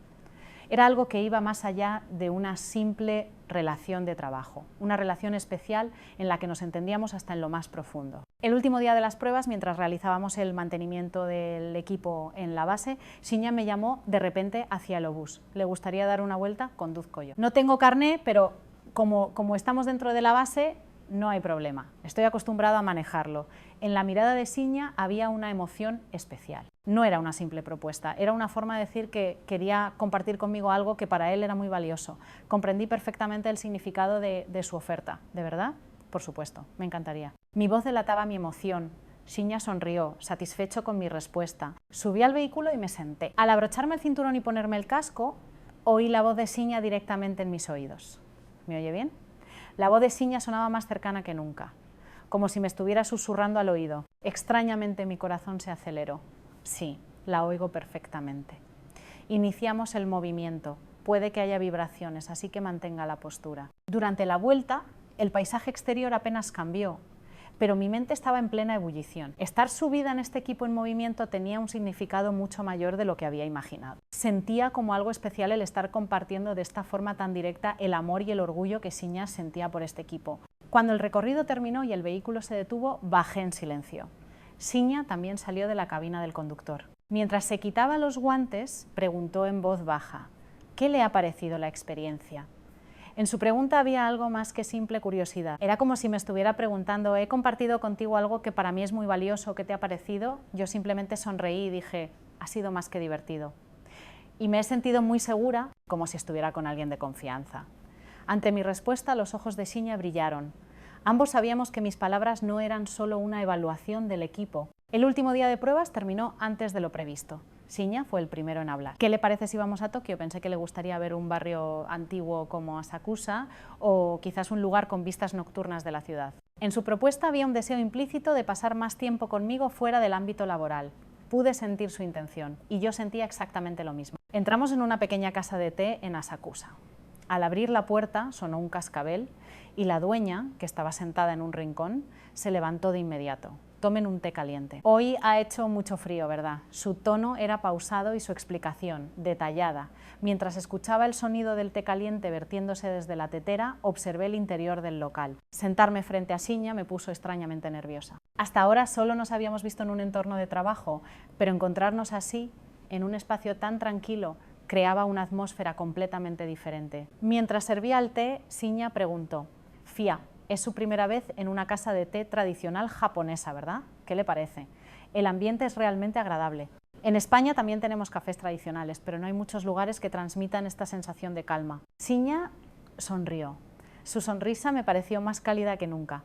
Era algo que iba más allá de una simple relación de trabajo, una relación especial en la que nos entendíamos hasta en lo más profundo. El último día de las pruebas, mientras realizábamos el mantenimiento del equipo en la base, Siña me llamó de repente hacia el obús. ¿Le gustaría dar una vuelta? Conduzco yo. No tengo carné, pero como estamos dentro de la base, no hay problema. Estoy acostumbrado a manejarlo. En la mirada de Siña había una emoción especial. No era una simple propuesta, era una forma de decir que quería compartir conmigo algo que para él era muy valioso. Comprendí perfectamente el significado de su oferta. ¿De verdad? Por supuesto, me encantaría. Mi voz delataba mi emoción. Siña sonrió, satisfecho con mi respuesta. Subí al vehículo y me senté. Al abrocharme el cinturón y ponerme el casco, oí la voz de Siña directamente en mis oídos. ¿Me oye bien? La voz de Siña sonaba más cercana que nunca, como si me estuviera susurrando al oído. Extrañamente mi corazón se aceleró. Sí, la oigo perfectamente. Iniciamos el movimiento. Puede que haya vibraciones, así que mantenga la postura. Durante la vuelta, el paisaje exterior apenas cambió, pero mi mente estaba en plena ebullición. Estar subida en este equipo en movimiento tenía un significado mucho mayor de lo que había imaginado. Sentía como algo especial el estar compartiendo de esta forma tan directa el amor y el orgullo que Siña sentía por este equipo. Cuando el recorrido terminó y el vehículo se detuvo, bajé en silencio. Siña también salió de la cabina del conductor. Mientras se quitaba los guantes, preguntó en voz baja: ¿qué le ha parecido la experiencia? En su pregunta había algo más que simple curiosidad. Era como si me estuviera preguntando: ¿he compartido contigo algo que para mí es muy valioso? ¿Qué te ha parecido? Yo simplemente sonreí y dije: ha sido más que divertido. Y me he sentido muy segura, como si estuviera con alguien de confianza. Ante mi respuesta, los ojos de Siña brillaron. Ambos sabíamos que mis palabras no eran solo una evaluación del equipo. El último día de pruebas terminó antes de lo previsto. Siña fue el primero en hablar. ¿Qué le parece si vamos a Tokio? Pensé que le gustaría ver un barrio antiguo como Asakusa o quizás un lugar con vistas nocturnas de la ciudad. En su propuesta había un deseo implícito de pasar más tiempo conmigo fuera del ámbito laboral. Pude sentir su intención y yo sentía exactamente lo mismo. Entramos en una pequeña casa de té en Asakusa. Al abrir la puerta sonó un cascabel y la dueña, que estaba sentada en un rincón, se levantó de inmediato. tomen un té caliente. Hoy ha hecho mucho frío, ¿verdad? Su tono era pausado y su explicación, detallada. Mientras escuchaba el sonido del té caliente vertiéndose desde la tetera, observé el interior del local. Sentarme frente a Siña me puso extrañamente nerviosa. Hasta ahora solo nos habíamos visto en un entorno de trabajo, pero encontrarnos así, en un espacio tan tranquilo, creaba una atmósfera completamente diferente. Mientras servía el té, Siña preguntó: «Fia, es su primera vez en una casa de té tradicional japonesa, ¿verdad? ¿Qué le parece? El ambiente es realmente agradable». En España también tenemos cafés tradicionales, pero no hay muchos lugares que transmitan esta sensación de calma. Siña sonrió. Su sonrisa me pareció más cálida que nunca.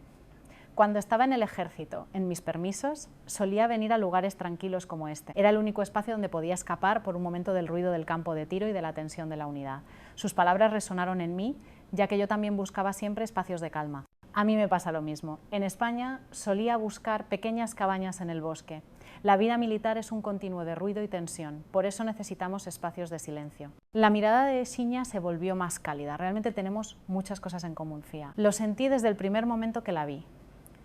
Cuando estaba en el ejército, en mis permisos, solía venir a lugares tranquilos como este. Era el único espacio donde podía escapar por un momento del ruido del campo de tiro y de la tensión de la unidad. Sus palabras resonaron en mí, ya que yo también buscaba siempre espacios de calma. A mí me pasa lo mismo. En España solía buscar pequeñas cabañas en el bosque. La vida militar es un continuo de ruido y tensión, por eso necesitamos espacios de silencio. La mirada de Siña se volvió más cálida. Realmente tenemos muchas cosas en común, Fia. Lo sentí desde el primer momento que la vi.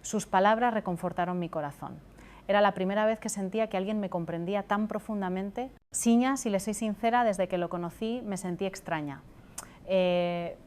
Sus palabras reconfortaron mi corazón. Era la primera vez que sentía que alguien me comprendía tan profundamente. Siña, si le soy sincera, desde que lo conocí me sentí extraña.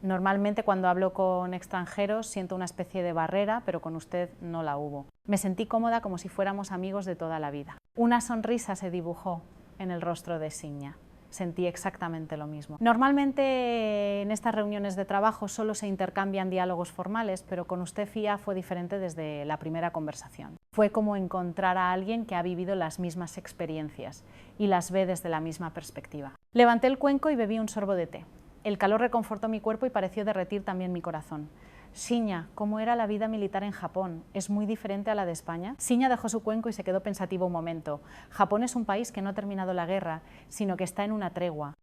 Normalmente cuando hablo con extranjeros siento una especie de barrera, pero con usted no la hubo. Me sentí cómoda como si fuéramos amigos de toda la vida. Una sonrisa se dibujó en el rostro de Siña. Sentí exactamente lo mismo. Normalmente en estas reuniones de trabajo solo se intercambian diálogos formales, pero con usted, Fia, fue diferente desde la primera conversación. Fue como encontrar a alguien que ha vivido las mismas experiencias y las ve desde la misma perspectiva. Levanté el cuenco y bebí un sorbo de té. El calor reconfortó mi cuerpo y pareció derretir también mi corazón. Siña, ¿cómo era la vida militar en Japón? ¿Es muy diferente a la de España? Siña dejó su cuenco y se quedó pensativo un momento. Japón es un país que no ha terminado la guerra, sino que está en una tregua.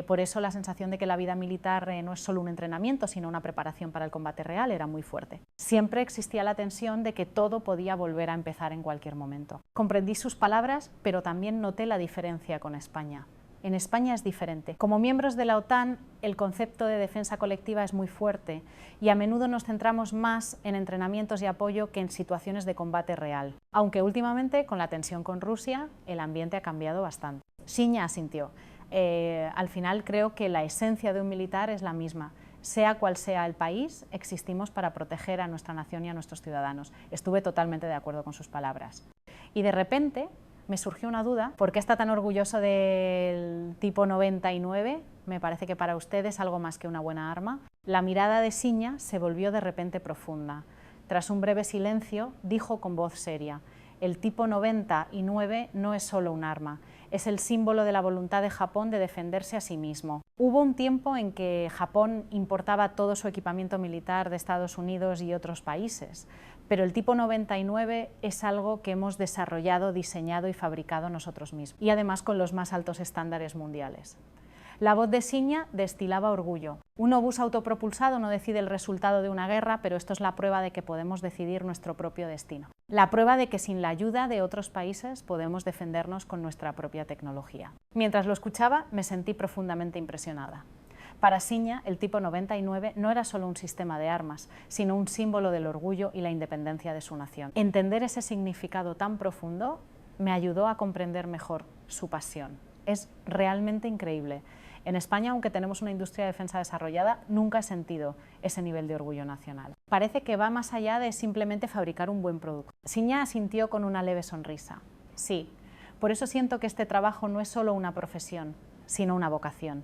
Por eso la sensación de que la vida militar no es solo un entrenamiento, sino una preparación para el combate real era muy fuerte. Siempre existía la tensión de que todo podía volver a empezar en cualquier momento. Comprendí sus palabras, pero también noté la diferencia con España. En España es diferente. Como miembros de la OTAN, el concepto de defensa colectiva es muy fuerte y a menudo nos centramos más en entrenamientos y apoyo que en situaciones de combate real. Aunque últimamente, con la tensión con Rusia, el ambiente ha cambiado bastante. Siña asintió. Al final creo que la esencia de un militar es la misma. Sea cual sea el país, existimos para proteger a nuestra nación y a nuestros ciudadanos. Estuve totalmente de acuerdo con sus palabras. Y de repente me surgió una duda: ¿por qué está tan orgulloso del tipo 99? Me parece que para usted es algo más que una buena arma. La mirada de Siña se volvió de repente profunda. Tras un breve silencio, dijo con voz seria: el tipo 99 no es solo un arma, es el símbolo de la voluntad de Japón de defenderse a sí mismo. Hubo un tiempo en que Japón importaba todo su equipamiento militar de Estados Unidos y otros países, pero el tipo 99 es algo que hemos desarrollado, diseñado y fabricado nosotros mismos, y además con los más altos estándares mundiales. La voz de Siña destilaba orgullo. Un obús autopropulsado no decide el resultado de una guerra, pero esto es la prueba de que podemos decidir nuestro propio destino. La prueba de que sin la ayuda de otros países podemos defendernos con nuestra propia tecnología. Mientras lo escuchaba, me sentí profundamente impresionada. Para Siña, el tipo 99 no era solo un sistema de armas, sino un símbolo del orgullo y la independencia de su nación. Entender ese significado tan profundo me ayudó a comprender mejor su pasión. Es realmente increíble. En España, aunque tenemos una industria de defensa desarrollada, nunca he sentido ese nivel de orgullo nacional. Parece que va más allá de simplemente fabricar un buen producto. Siña asintió con una leve sonrisa. Sí, por eso siento que este trabajo no es solo una profesión, sino una vocación.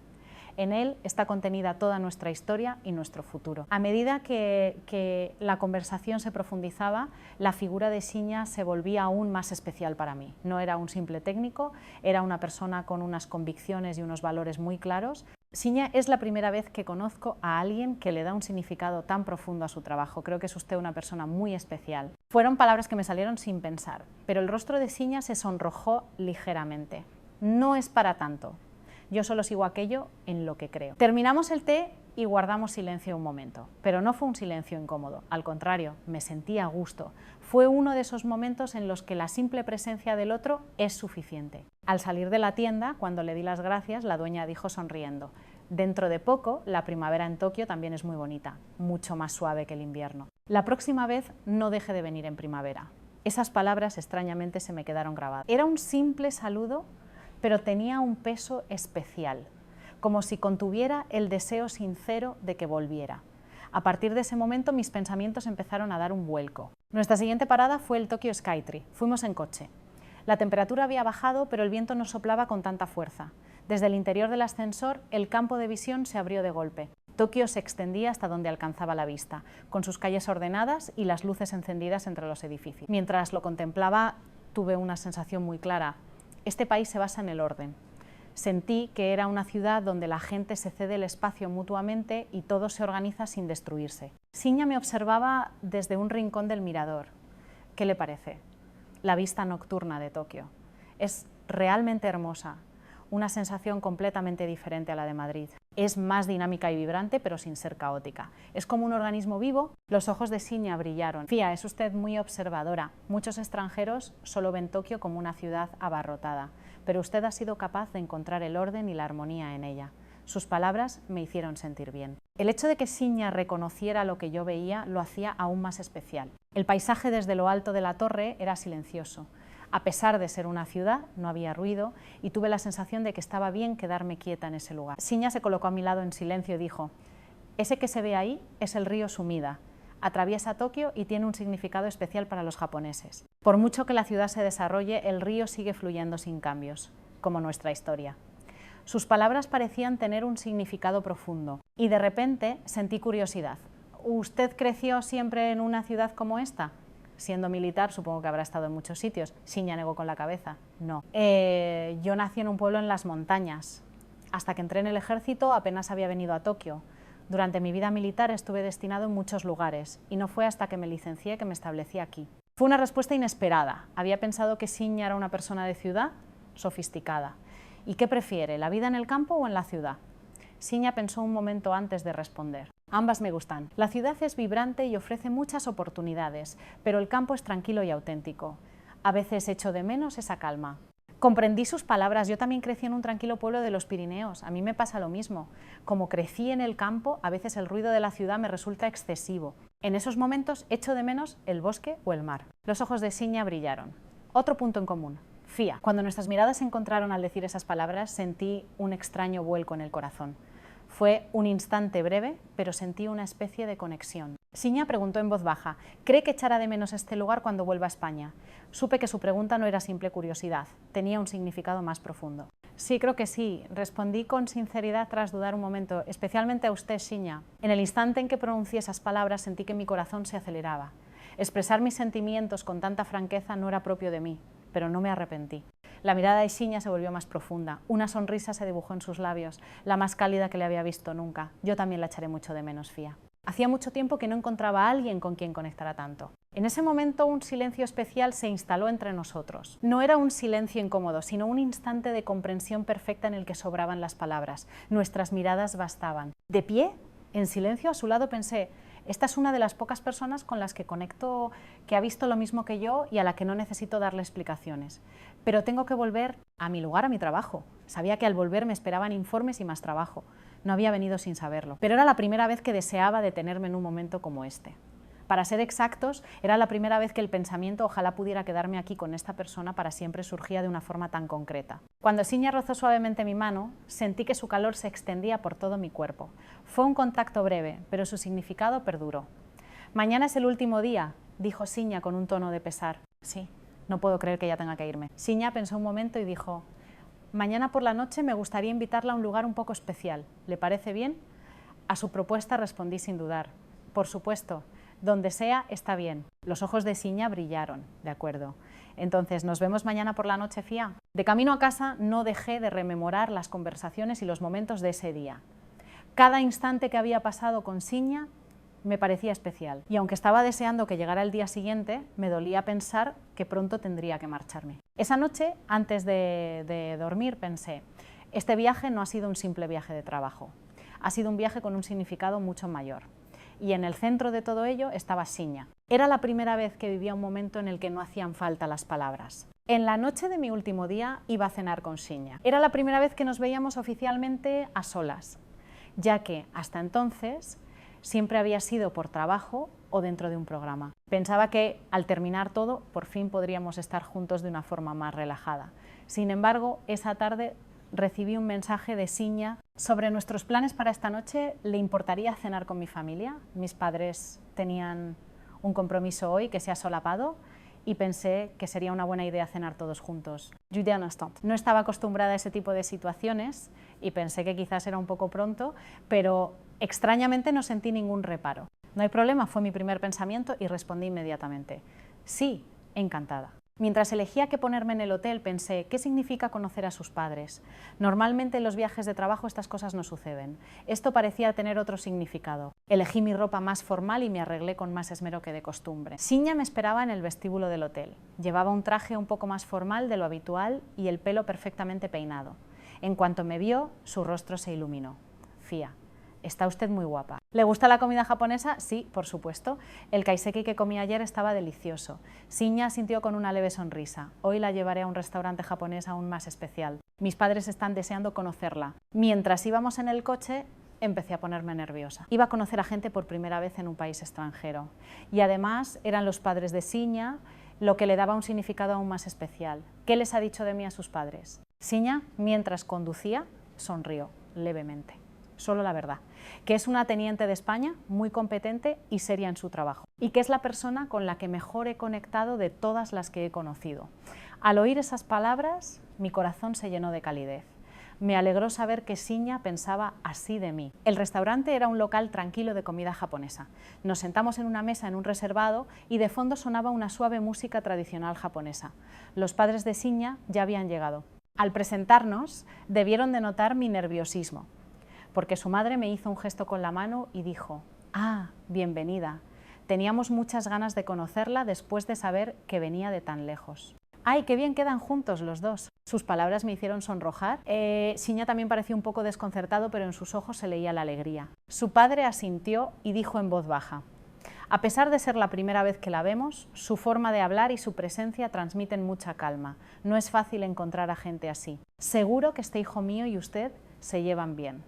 En él está contenida toda nuestra historia y nuestro futuro. A medida que la conversación se profundizaba, la figura de Siña se volvía aún más especial para mí. No era un simple técnico, era una persona con unas convicciones y unos valores muy claros. Siña es la primera vez que conozco a alguien que le da un significado tan profundo a su trabajo. Creo que es usted una persona muy especial. Fueron palabras que me salieron sin pensar, pero el rostro de Siña se sonrojó ligeramente. No es para tanto. Yo solo sigo aquello en lo que creo. Terminamos el té y guardamos silencio un momento, pero no fue un silencio incómodo, al contrario, me sentí a gusto. Fue uno de esos momentos en los que la simple presencia del otro es suficiente. Al salir de la tienda, cuando le di las gracias, la dueña dijo sonriendo: dentro de poco, la primavera en Tokio también es muy bonita, mucho más suave que el invierno. La próxima vez no deje de venir en primavera. Esas palabras extrañamente se me quedaron grabadas. Era un simple saludo, pero tenía un peso especial, como si contuviera el deseo sincero de que volviera. A partir de ese momento mis pensamientos empezaron a dar un vuelco. Nuestra siguiente parada fue el Tokyo Skytree. Fuimos en coche. La temperatura había bajado, pero el viento no soplaba con tanta fuerza. Desde el interior del ascensor, el campo de visión se abrió de golpe. Tokio se extendía hasta donde alcanzaba la vista, con sus calles ordenadas y las luces encendidas entre los edificios. Mientras lo contemplaba, tuve una sensación muy clara. Este país se basa en el orden. Sentí que era una ciudad donde la gente se cede el espacio mutuamente y todo se organiza sin destruirse. Shinya me observaba desde un rincón del mirador. ¿Qué le parece? La vista nocturna de Tokio. Es realmente hermosa, una sensación completamente diferente a la de Madrid. Es más dinámica y vibrante, pero sin ser caótica. Es como un organismo vivo. Los ojos de Shinya brillaron. Fía, es usted muy observadora. Muchos extranjeros solo ven Tokio como una ciudad abarrotada, pero usted ha sido capaz de encontrar el orden y la armonía en ella. Sus palabras me hicieron sentir bien. El hecho de que Shinya reconociera lo que yo veía lo hacía aún más especial. El paisaje desde lo alto de la torre era silencioso. A pesar de ser una ciudad, no había ruido y tuve la sensación de que estaba bien quedarme quieta en ese lugar. Shinya se colocó a mi lado en silencio y dijo: «Ese que se ve ahí es el río Sumida. Atraviesa Tokio y tiene un significado especial para los japoneses. Por mucho que la ciudad se desarrolle, el río sigue fluyendo sin cambios, como nuestra historia». Sus palabras parecían tener un significado profundo y de repente sentí curiosidad. «¿Usted creció siempre en una ciudad como esta?» Siendo militar, supongo que habrá estado en muchos sitios. Shinya negó con la cabeza. No. Yo nací en un pueblo en las montañas. Hasta que entré en el ejército apenas había venido a Tokio. Durante mi vida militar estuve destinado en muchos lugares y no fue hasta que me licencié que me establecí aquí. Fue una respuesta inesperada. Había pensado que Shinya era una persona de ciudad sofisticada. ¿Y qué prefiere, la vida en el campo o en la ciudad? Shinya pensó un momento antes de responder. Ambas me gustan. La ciudad es vibrante y ofrece muchas oportunidades, pero el campo es tranquilo y auténtico. A veces echo de menos esa calma. Comprendí sus palabras. Yo también crecí en un tranquilo pueblo de los Pirineos. A mí me pasa lo mismo. Como crecí en el campo, a veces el ruido de la ciudad me resulta excesivo. En esos momentos echo de menos el bosque o el mar. Los ojos de Shinya brillaron. Otro punto en común. Fía. Cuando nuestras miradas se encontraron al decir esas palabras, sentí un extraño vuelco en el corazón. Fue un instante breve, pero sentí una especie de conexión. Shinya preguntó en voz baja: ¿cree que echará de menos este lugar cuando vuelva a España? Supe que su pregunta no era simple curiosidad, tenía un significado más profundo. Sí, creo que sí, respondí con sinceridad tras dudar un momento, especialmente a usted, Shinya. En el instante en que pronuncié esas palabras sentí que mi corazón se aceleraba. Expresar mis sentimientos con tanta franqueza no era propio de mí, pero no me arrepentí. La mirada de Shinya se volvió más profunda, una sonrisa se dibujó en sus labios, la más cálida que le había visto nunca. Yo también la echaré mucho de menos, Fía. Hacía mucho tiempo que no encontraba a alguien con quien conectara tanto. En ese momento un silencio especial se instaló entre nosotros. No era un silencio incómodo, sino un instante de comprensión perfecta en el que sobraban las palabras. Nuestras miradas bastaban. De pie, en silencio, a su lado pensé: esta es una de las pocas personas con las que conecto, que ha visto lo mismo que yo y a la que no necesito darle explicaciones. Pero tengo que volver a mi lugar, a mi trabajo. Sabía que al volver me esperaban informes y más trabajo. No había venido sin saberlo. Pero era la primera vez que deseaba detenerme en un momento como este. Para ser exactos, era la primera vez que el pensamiento ojalá pudiera quedarme aquí con esta persona para siempre surgía de una forma tan concreta. Cuando Shinya rozó suavemente mi mano, sentí que su calor se extendía por todo mi cuerpo. Fue un contacto breve, pero su significado perduró. «Mañana es el último día», dijo Shinya con un tono de pesar. «Sí, no puedo creer que ya tenga que irme». Shinya pensó un momento y dijo: «Mañana por la noche me gustaría invitarla a un lugar un poco especial. ¿Le parece bien?» A su propuesta respondí sin dudar: «Por supuesto. Donde sea, está bien». Los ojos de Shinya brillaron. «De acuerdo. Entonces, ¿nos vemos mañana por la noche, Fía?» De camino a casa no dejé de rememorar las conversaciones y los momentos de ese día. Cada instante que había pasado con Shinya me parecía especial. Y aunque estaba deseando que llegara el día siguiente, me dolía pensar que pronto tendría que marcharme. Esa noche, antes de dormir, pensé: este viaje no ha sido un simple viaje de trabajo. Ha sido un viaje con un significado mucho mayor. Y en el centro de todo ello estaba Shinya. Era la primera vez que vivía un momento en el que no hacían falta las palabras. En la noche de mi último día iba a cenar con Shinya. Era la primera vez que nos veíamos oficialmente a solas, ya que hasta entonces siempre había sido por trabajo o dentro de un programa. Pensaba que al terminar todo, por fin podríamos estar juntos de una forma más relajada. Sin embargo, esa tarde recibí un mensaje de Siña sobre nuestros planes para esta noche. ¿Le importaría cenar con mi familia? Mis padres tenían un compromiso hoy que se ha solapado y pensé que sería una buena idea cenar todos juntos. No estaba acostumbrada a ese tipo de situaciones y pensé que quizás era un poco pronto, pero extrañamente no sentí ningún reparo. No hay problema, fue mi primer pensamiento y respondí inmediatamente. Sí, encantada. Mientras elegía qué ponerme en el hotel, pensé, ¿qué significa conocer a sus padres? Normalmente en los viajes de trabajo estas cosas no suceden. Esto parecía tener otro significado. Elegí mi ropa más formal y me arreglé con más esmero que de costumbre. Siña me esperaba en el vestíbulo del hotel. Llevaba un traje un poco más formal de lo habitual y el pelo perfectamente peinado. En cuanto me vio, su rostro se iluminó. Fía, está usted muy guapa. ¿Le gusta la comida japonesa? Sí, por supuesto. El kaiseki que comí ayer estaba delicioso. Siña asintió con una leve sonrisa. Hoy la llevaré a un restaurante japonés aún más especial. Mis padres están deseando conocerla. Mientras íbamos en el coche, empecé a ponerme nerviosa. Iba a conocer a gente por primera vez en un país extranjero. Y además eran los padres de Siña, lo que le daba un significado aún más especial. ¿Qué les ha dicho de mí a sus padres? Siña, mientras conducía, sonrió levemente. Solo la verdad, que es una teniente de España muy competente y seria en su trabajo, y que es la persona con la que mejor he conectado de todas las que he conocido. Al oír esas palabras, mi corazón se llenó de calidez. Me alegró saber que Siña pensaba así de mí. El restaurante era un local tranquilo de comida japonesa. Nos sentamos en una mesa en un reservado y de fondo sonaba una suave música tradicional japonesa. Los padres de Siña ya habían llegado. Al presentarnos, debieron de notar mi nerviosismo, porque su madre me hizo un gesto con la mano y dijo, «Ah, bienvenida. Teníamos muchas ganas de conocerla después de saber que venía de tan lejos». ¡Ay, qué bien quedan juntos los dos! Sus palabras me hicieron sonrojar. Siña también parecía un poco desconcertado, pero en sus ojos se leía la alegría. Su padre asintió y dijo en voz baja, «A pesar de ser la primera vez que la vemos, su forma de hablar y su presencia transmiten mucha calma. No es fácil encontrar a gente así. Seguro que este hijo mío y usted se llevan bien».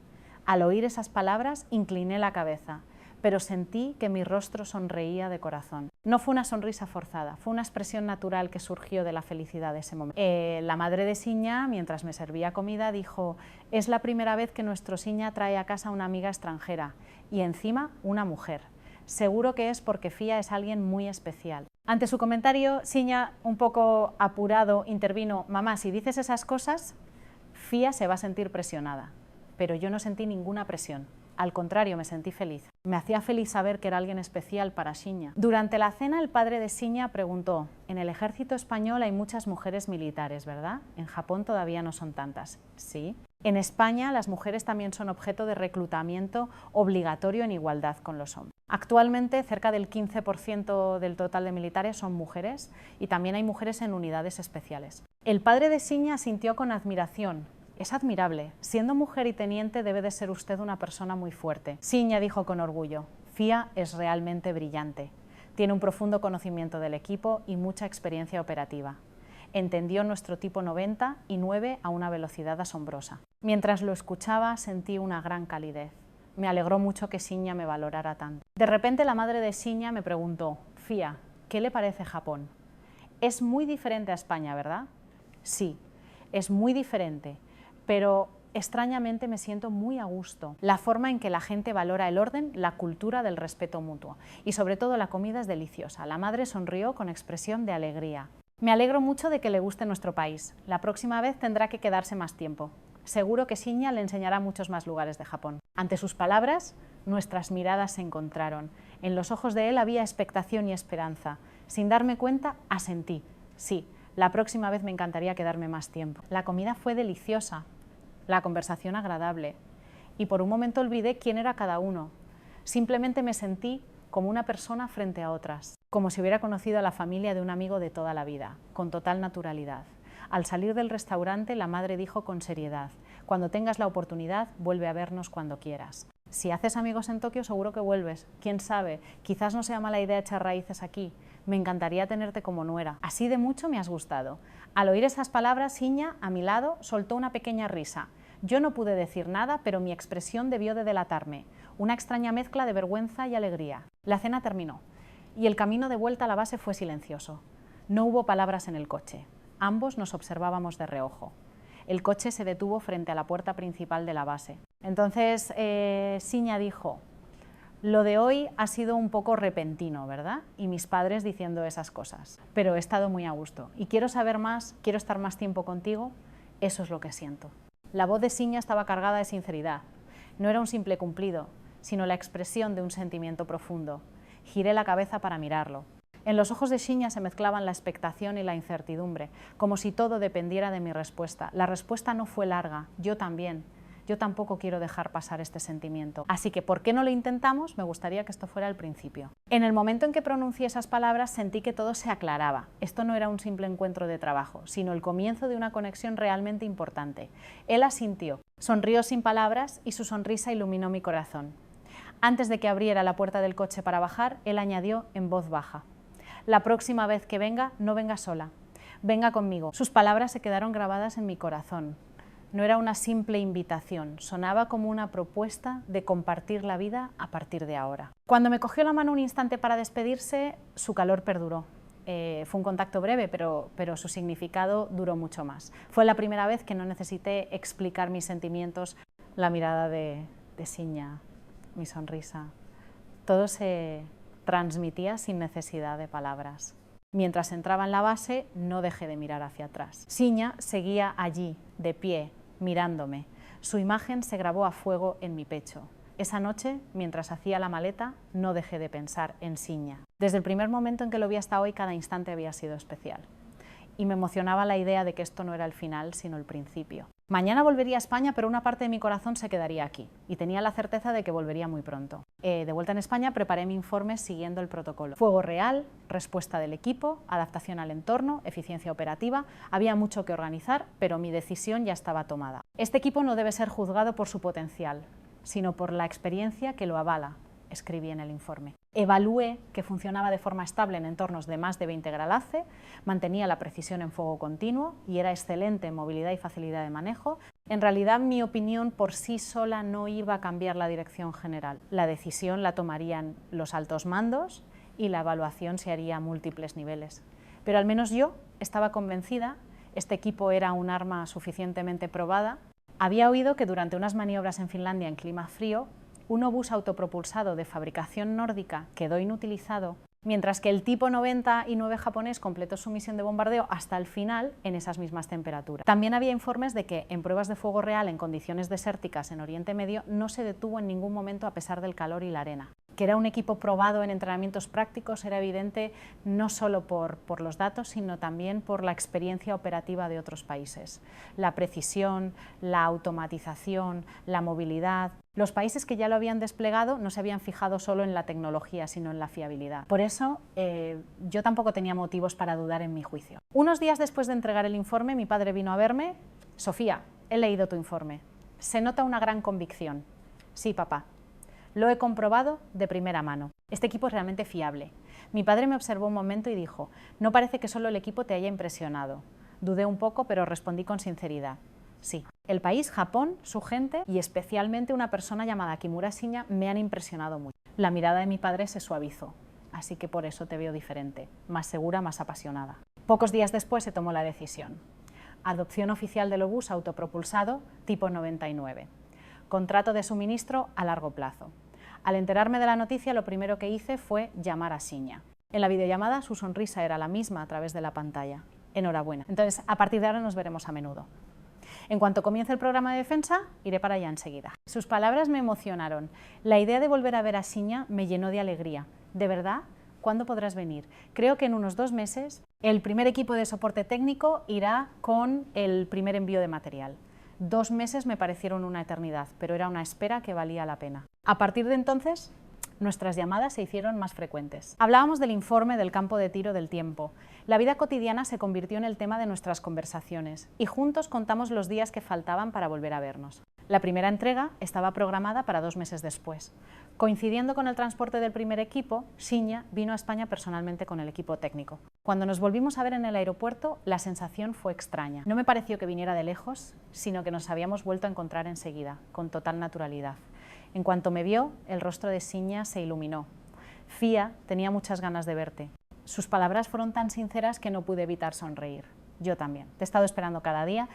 Al oír esas palabras, incliné la cabeza, pero sentí que mi rostro sonreía de corazón. No fue una sonrisa forzada, fue una expresión natural que surgió de la felicidad de ese momento. La madre de Siña, mientras me servía comida, dijo, «Es la primera vez que nuestro Siña trae a casa una amiga extranjera, y encima una mujer. Seguro que es porque Fía es alguien muy especial». Ante su comentario, Siña, un poco apurado, intervino, «Mamá, si dices esas cosas, Fía se va a sentir presionada». Pero yo no sentí ninguna presión. Al contrario, me sentí feliz. Me hacía feliz saber que era alguien especial para Siña. Durante la cena, el padre de Siña preguntó, «En el ejército español hay muchas mujeres militares, ¿verdad? En Japón todavía no son tantas». «Sí». «En España las mujeres también son objeto de reclutamiento obligatorio en igualdad con los hombres. Actualmente cerca del 15% del total de militares son mujeres y también hay mujeres en unidades especiales». El padre de Siña asintió con admiración. «Es admirable. Siendo mujer y teniente debe de ser usted una persona muy fuerte». Siña dijo con orgullo, «Fía es realmente brillante. Tiene un profundo conocimiento del equipo y mucha experiencia operativa. Entendió nuestro tipo 90 y 9 a una velocidad asombrosa». Mientras lo escuchaba sentí una gran calidez. Me alegró mucho que Siña me valorara tanto. De repente la madre de Siña me preguntó, «Fía, ¿qué le parece Japón? Es muy diferente a España, ¿verdad?» «Sí, es muy diferente, pero extrañamente me siento muy a gusto. La forma en que la gente valora el orden, la cultura del respeto mutuo y sobre todo la comida es deliciosa». La madre sonrió con expresión de alegría. «Me alegro mucho de que le guste nuestro país. La próxima vez tendrá que quedarse más tiempo. Seguro que Siña le enseñará muchos más lugares de Japón». Ante sus palabras, nuestras miradas se encontraron. En los ojos de él había expectación y esperanza. Sin darme cuenta, asentí. «Sí, la próxima vez me encantaría quedarme más tiempo». La comida fue deliciosa, la conversación agradable, y por un momento olvidé quién era cada uno. Simplemente me sentí como una persona frente a otras, como si hubiera conocido a la familia de un amigo de toda la vida, con total naturalidad. Al salir del restaurante, la madre dijo con seriedad, «Cuando tengas la oportunidad, vuelve a vernos cuando quieras. Si haces amigos en Tokio, seguro que vuelves. Quién sabe, quizás no sea mala idea echar raíces aquí. Me encantaría tenerte como nuera. Así de mucho me has gustado». Al oír esas palabras, Siña, a mi lado, soltó una pequeña risa. Yo no pude decir nada, pero mi expresión debió de delatarme. Una extraña mezcla de vergüenza y alegría. La cena terminó. y el camino de vuelta a la base fue silencioso. No hubo palabras en el coche. Ambos nos observábamos de reojo. El coche se detuvo frente a la puerta principal de la base. Entonces Siña dijo: lo de hoy ha sido un poco repentino, ¿verdad? Y mis padres diciendo esas cosas. Pero he estado muy a gusto y quiero saber más, quiero estar más tiempo contigo, eso es lo que siento. La voz de Siña estaba cargada de sinceridad. No era un simple cumplido, sino la expresión de un sentimiento profundo. Giré la cabeza para mirarlo. En los ojos de Siña se mezclaban la expectación y la incertidumbre, como si todo dependiera de mi respuesta. La respuesta no fue larga, yo también. Yo tampoco quiero dejar pasar este sentimiento. Así que, ¿por qué no lo intentamos? Me gustaría que esto fuera el principio. En el momento en que pronuncié esas palabras, sentí que todo se aclaraba. Esto no era un simple encuentro de trabajo, sino el comienzo de una conexión realmente importante. Él asintió, sonrió sin palabras y su sonrisa iluminó mi corazón. Antes de que abriera la puerta del coche para bajar, él añadió en voz baja: la próxima vez que venga, no venga sola, venga conmigo. Sus palabras se quedaron grabadas en mi corazón. No era una simple invitación, sonaba como una propuesta de compartir la vida a partir de ahora. Cuando me cogió la mano un instante para despedirse, su calor perduró. Fue un contacto breve, pero su significado duró mucho más. Fue la primera vez que no necesité explicar mis sentimientos, la mirada de Siña, mi sonrisa. Todo se transmitía sin necesidad de palabras. Mientras entraba en la base, no dejé de mirar hacia atrás. Siña seguía allí, de pie, mirándome. Su imagen se grabó a fuego en mi pecho. Esa noche, mientras hacía la maleta, no dejé de pensar en Siña. Desde el primer momento en que lo vi hasta hoy, cada instante había sido especial. Y me emocionaba la idea de que esto no era el final, sino el principio. Mañana volvería a España, pero una parte de mi corazón se quedaría aquí, y tenía la certeza de que volvería muy pronto. De vuelta en España, preparé mi informe siguiendo el protocolo. Fuego real, respuesta del equipo, adaptación al entorno, eficiencia operativa. Había mucho que organizar, pero mi decisión ya estaba tomada. Este equipo no debe ser juzgado por su potencial, sino por la experiencia que lo avala, escribí en el informe. Evalué que funcionaba de forma estable en entornos de más de 20 gralace, mantenía la precisión en fuego continuo y era excelente en movilidad y facilidad de manejo. En realidad, mi opinión por sí sola no iba a cambiar la dirección general. La decisión la tomarían los altos mandos y la evaluación se haría a múltiples niveles. Pero al menos yo estaba convencida, este equipo era un arma suficientemente probada. Había oído que durante unas maniobras en Finlandia en clima frío, un obús autopropulsado de fabricación nórdica quedó inutilizado, mientras que el tipo 99 japonés completó su misión de bombardeo hasta el final en esas mismas temperaturas. También había informes de que en pruebas de fuego real en condiciones desérticas en Oriente Medio no se detuvo en ningún momento a pesar del calor y la arena. Que era un equipo probado en entrenamientos prácticos era evidente no solo por los datos, sino también por la experiencia operativa de otros países. La precisión, la automatización, la movilidad. Los países que ya lo habían desplegado no se habían fijado solo en la tecnología, sino en la fiabilidad. Por eso, yo tampoco tenía motivos para dudar en mi juicio. Unos días después de entregar el informe, mi padre vino a verme. Sofía, he leído tu informe. Se nota una gran convicción. Sí, papá. Lo he comprobado de primera mano. Este equipo es realmente fiable. Mi padre me observó un momento y dijo: no parece que solo el equipo te haya impresionado. Dudé un poco, pero respondí con sinceridad: sí. El país, Japón, su gente y especialmente una persona llamada Kimura Siña me han impresionado mucho. La mirada de mi padre se suavizó, así que por eso te veo diferente, más segura, más apasionada. Pocos días después se tomó la decisión. Adopción oficial del obús autopropulsado tipo 99. Contrato de suministro a largo plazo. Al enterarme de la noticia, lo primero que hice fue llamar a Siña. En la videollamada su sonrisa era la misma a través de la pantalla. Enhorabuena. Entonces, a partir de ahora nos veremos a menudo. En cuanto comience el programa de defensa, iré para allá enseguida. Sus palabras me emocionaron. La idea de volver a ver a Siña me llenó de alegría. ¿De verdad? ¿Cuándo podrás venir? Creo que en unos 2 meses el primer equipo de soporte técnico irá con el primer envío de material. 2 meses me parecieron una eternidad, pero era una espera que valía la pena. A partir de entonces, nuestras llamadas se hicieron más frecuentes. Hablábamos del informe del campo de tiro del tiempo. La vida cotidiana se convirtió en el tema de nuestras conversaciones y juntos contamos los días que faltaban para volver a vernos. La primera entrega estaba programada para 2 meses después. Coincidiendo con el transporte del primer equipo, Siña vino a España personalmente con el equipo técnico. Cuando nos volvimos a ver en el aeropuerto, la sensación fue extraña. No me pareció que viniera de lejos, sino que nos habíamos vuelto a encontrar enseguida, con total naturalidad. En cuanto me vio, el rostro de Siña se iluminó. Fia tenía muchas ganas de verte. Sus palabras fueron tan sinceras que no pude evitar sonreír. Yo también. Te he estado esperando cada día.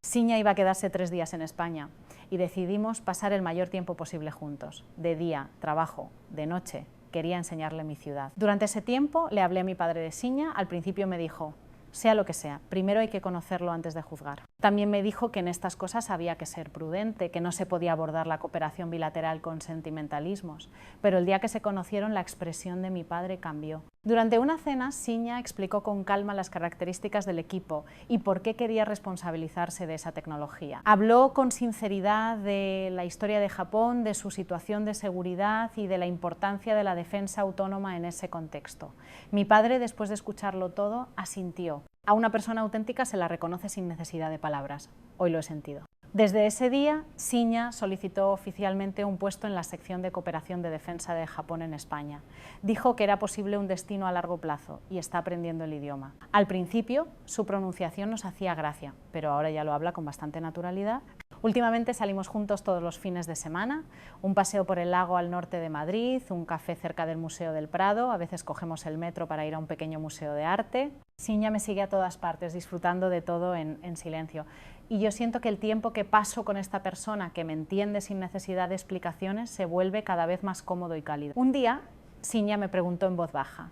Siña iba a quedarse 3 días en España y decidimos pasar el mayor tiempo posible juntos. De día, trabajo, de noche, quería enseñarle mi ciudad. Durante ese tiempo le hablé a mi padre de Siña. Al principio me dijo: sea lo que sea, primero hay que conocerlo antes de juzgar. También me dijo que en estas cosas había que ser prudente, que no se podía abordar la cooperación bilateral con sentimentalismos. Pero el día que se conocieron, la expresión de mi padre cambió. Durante una cena, Siña explicó con calma las características del equipo y por qué quería responsabilizarse de esa tecnología. Habló con sinceridad de la historia de Japón, de su situación de seguridad y de la importancia de la defensa autónoma en ese contexto. Mi padre, después de escucharlo todo, asintió. A una persona auténtica se la reconoce sin necesidad de palabras. Hoy lo he sentido. Desde ese día, Siña solicitó oficialmente un puesto en la sección de cooperación de defensa de Japón en España. Dijo que era posible un destino a largo plazo y está aprendiendo el idioma. Al principio, su pronunciación nos hacía gracia, pero ahora ya lo habla con bastante naturalidad. Últimamente salimos juntos todos los fines de semana, un paseo por el lago al norte de Madrid, un café cerca del Museo del Prado, a veces cogemos el metro para ir a un pequeño museo de arte. Siña me sigue a todas partes, disfrutando de todo en silencio. Y yo siento que el tiempo que paso con esta persona, que me entiende sin necesidad de explicaciones, se vuelve cada vez más cómodo y cálido. Un día, Siña me preguntó en voz baja: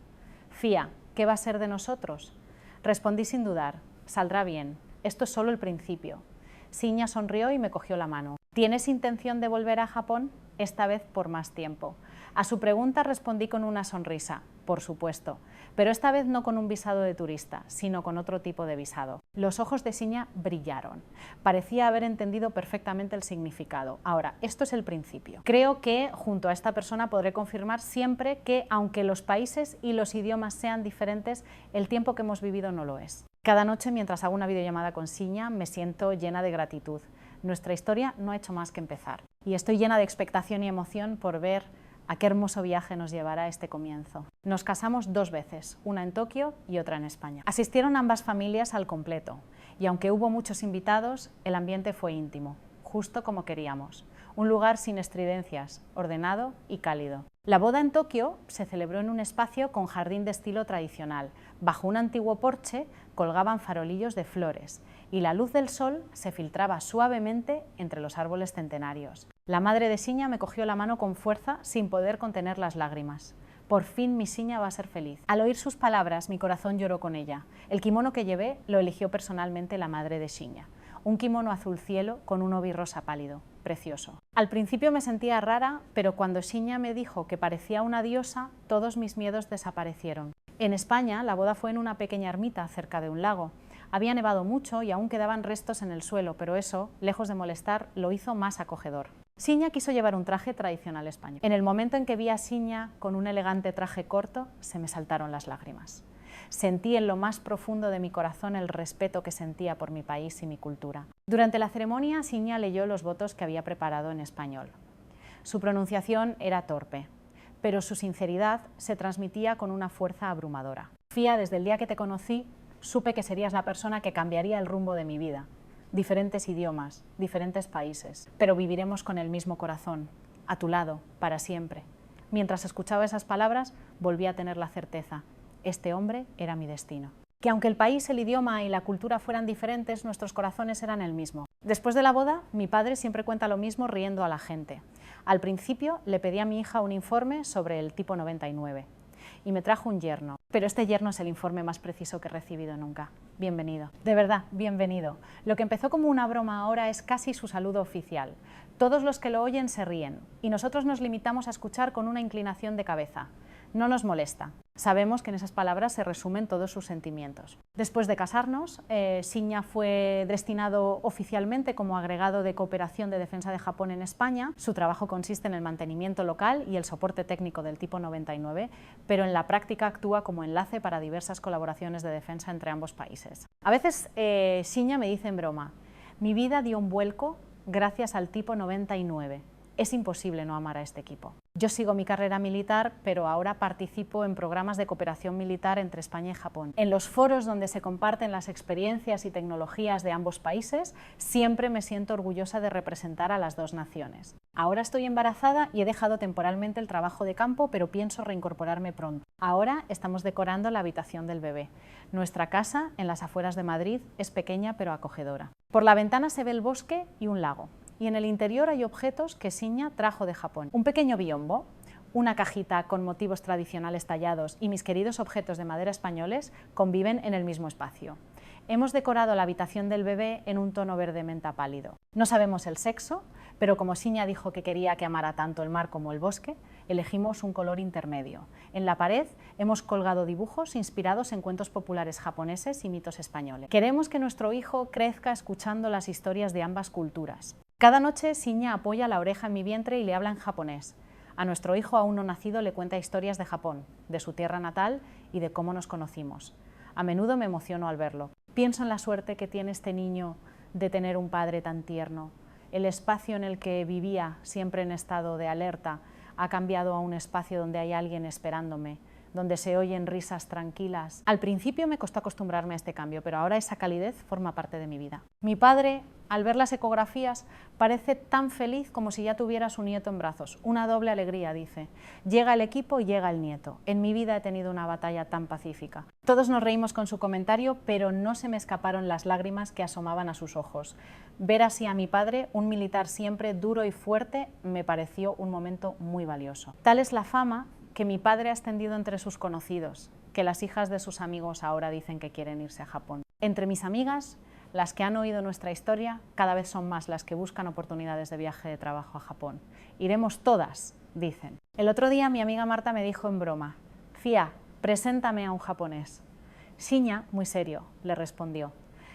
Fia, ¿qué va a ser de nosotros? Respondí sin dudar: saldrá bien, esto es solo el principio. Siña sonrió y me cogió la mano. ¿Tienes intención de volver a Japón? Esta vez por más tiempo. A su pregunta respondí con una sonrisa: por supuesto, pero esta vez no con un visado de turista, sino con otro tipo de visado. Los ojos de Siña brillaron. Parecía haber entendido perfectamente el significado. Ahora, esto es el principio. Creo que junto a esta persona podré confirmar siempre que, aunque los países y los idiomas sean diferentes, el tiempo que hemos vivido no lo es. Cada noche, mientras hago una videollamada con Siña, me siento llena de gratitud. Nuestra historia no ha hecho más que empezar. Y estoy llena de expectación y emoción por ver a qué hermoso viaje nos llevará este comienzo. Nos casamos 2 veces, una en Tokio y otra en España. Asistieron ambas familias al completo, y aunque hubo muchos invitados, el ambiente fue íntimo, justo como queríamos. Un lugar sin estridencias, ordenado y cálido. La boda en Tokio se celebró en un espacio con jardín de estilo tradicional. Bajo un antiguo porche colgaban farolillos de flores y la luz del sol se filtraba suavemente entre los árboles centenarios. La madre de Siña me cogió la mano con fuerza sin poder contener las lágrimas. Por fin mi Siña va a ser feliz. Al oír sus palabras, mi corazón lloró con ella. El kimono que llevé lo eligió personalmente la madre de Siña. Un kimono azul cielo con un obi rosa pálido, precioso. Al principio me sentía rara, pero cuando Siña me dijo que parecía una diosa, todos mis miedos desaparecieron. En España, la boda fue en una pequeña ermita cerca de un lago. Había nevado mucho y aún quedaban restos en el suelo, pero eso, lejos de molestar, lo hizo más acogedor. Siña quiso llevar un traje tradicional español. En el momento en que vi a Siña con un elegante traje corto, se me saltaron las lágrimas. Sentí en lo más profundo de mi corazón el respeto que sentía por mi país y mi cultura. Durante la ceremonia, Siña leyó los votos que había preparado en español. Su pronunciación era torpe, pero su sinceridad se transmitía con una fuerza abrumadora. Fia, desde el día que te conocí, supe que serías la persona que cambiaría el rumbo de mi vida. Diferentes idiomas, diferentes países, pero viviremos con el mismo corazón, a tu lado, para siempre. Mientras escuchaba esas palabras, volví a tener la certeza: este hombre era mi destino. Que aunque el país, el idioma y la cultura fueran diferentes, nuestros corazones eran el mismo. Después de la boda, mi padre siempre cuenta lo mismo riendo a la gente. Al principio le pedí a mi hija un informe sobre el tipo 99 y me trajo un yerno, pero este yerno es el informe más preciso que he recibido nunca. Bienvenido. De verdad, bienvenido. Lo que empezó como una broma ahora es casi su saludo oficial. Todos los que lo oyen se ríen y nosotros nos limitamos a escuchar con una inclinación de cabeza. No nos molesta. Sabemos que en esas palabras se resumen todos sus sentimientos. Después de casarnos, Siña fue destinado oficialmente como agregado de cooperación de defensa de Japón en España. Su trabajo consiste en el mantenimiento local y el soporte técnico del tipo 99, pero en la práctica actúa como enlace para diversas colaboraciones de defensa entre ambos países. A veces Siña me dice en broma: mi vida dio un vuelco gracias al tipo 99. Es imposible no amar a este equipo. Yo sigo mi carrera militar, pero ahora participo en programas de cooperación militar entre España y Japón. En los foros donde se comparten las experiencias y tecnologías de ambos países, siempre me siento orgullosa de representar a las dos naciones. Ahora estoy embarazada y he dejado temporalmente el trabajo de campo, pero pienso reincorporarme pronto. Ahora estamos decorando la habitación del bebé. Nuestra casa, en las afueras de Madrid, es pequeña pero acogedora. Por la ventana se ve el bosque y un lago. Y en el interior hay objetos que Siña trajo de Japón. Un pequeño biombo, una cajita con motivos tradicionales tallados y mis queridos objetos de madera españoles conviven en el mismo espacio. Hemos decorado la habitación del bebé en un tono verde menta pálido. No sabemos el sexo, pero como Siña dijo que quería que amara tanto el mar como el bosque, elegimos un color intermedio. En la pared hemos colgado dibujos inspirados en cuentos populares japoneses y mitos españoles. Queremos que nuestro hijo crezca escuchando las historias de ambas culturas. Cada noche Siña apoya la oreja en mi vientre y le habla en japonés. A nuestro hijo aún no nacido le cuenta historias de Japón, de su tierra natal y de cómo nos conocimos. A menudo me emociono al verlo. Pienso en la suerte que tiene este niño de tener un padre tan tierno. El espacio en el que vivía, siempre en estado de alerta, ha cambiado a un espacio donde hay alguien esperándome, donde se oyen risas tranquilas. Al principio me costó acostumbrarme a este cambio, pero ahora esa calidez forma parte de mi vida. Mi padre, al ver las ecografías, parece tan feliz como si ya tuviera a su nieto en brazos. Una doble alegría, dice. Llega el equipo y llega el nieto. En mi vida he tenido una batalla tan pacífica. Todos nos reímos con su comentario, pero no se me escaparon las lágrimas que asomaban a sus ojos. Ver así a mi padre, un militar siempre duro y fuerte, me pareció un momento muy valioso. Tal es la fama que mi padre ha extendido entre sus conocidos, que las hijas de sus amigos ahora dicen que quieren irse a Japón. Entre mis amigas, las que han oído nuestra historia, cada vez son más las que buscan oportunidades de viaje de trabajo a Japón. Iremos todas, dicen. El otro día mi amiga Marta me dijo en broma: Fía, preséntame a un japonés. Siña, muy serio, le respondió: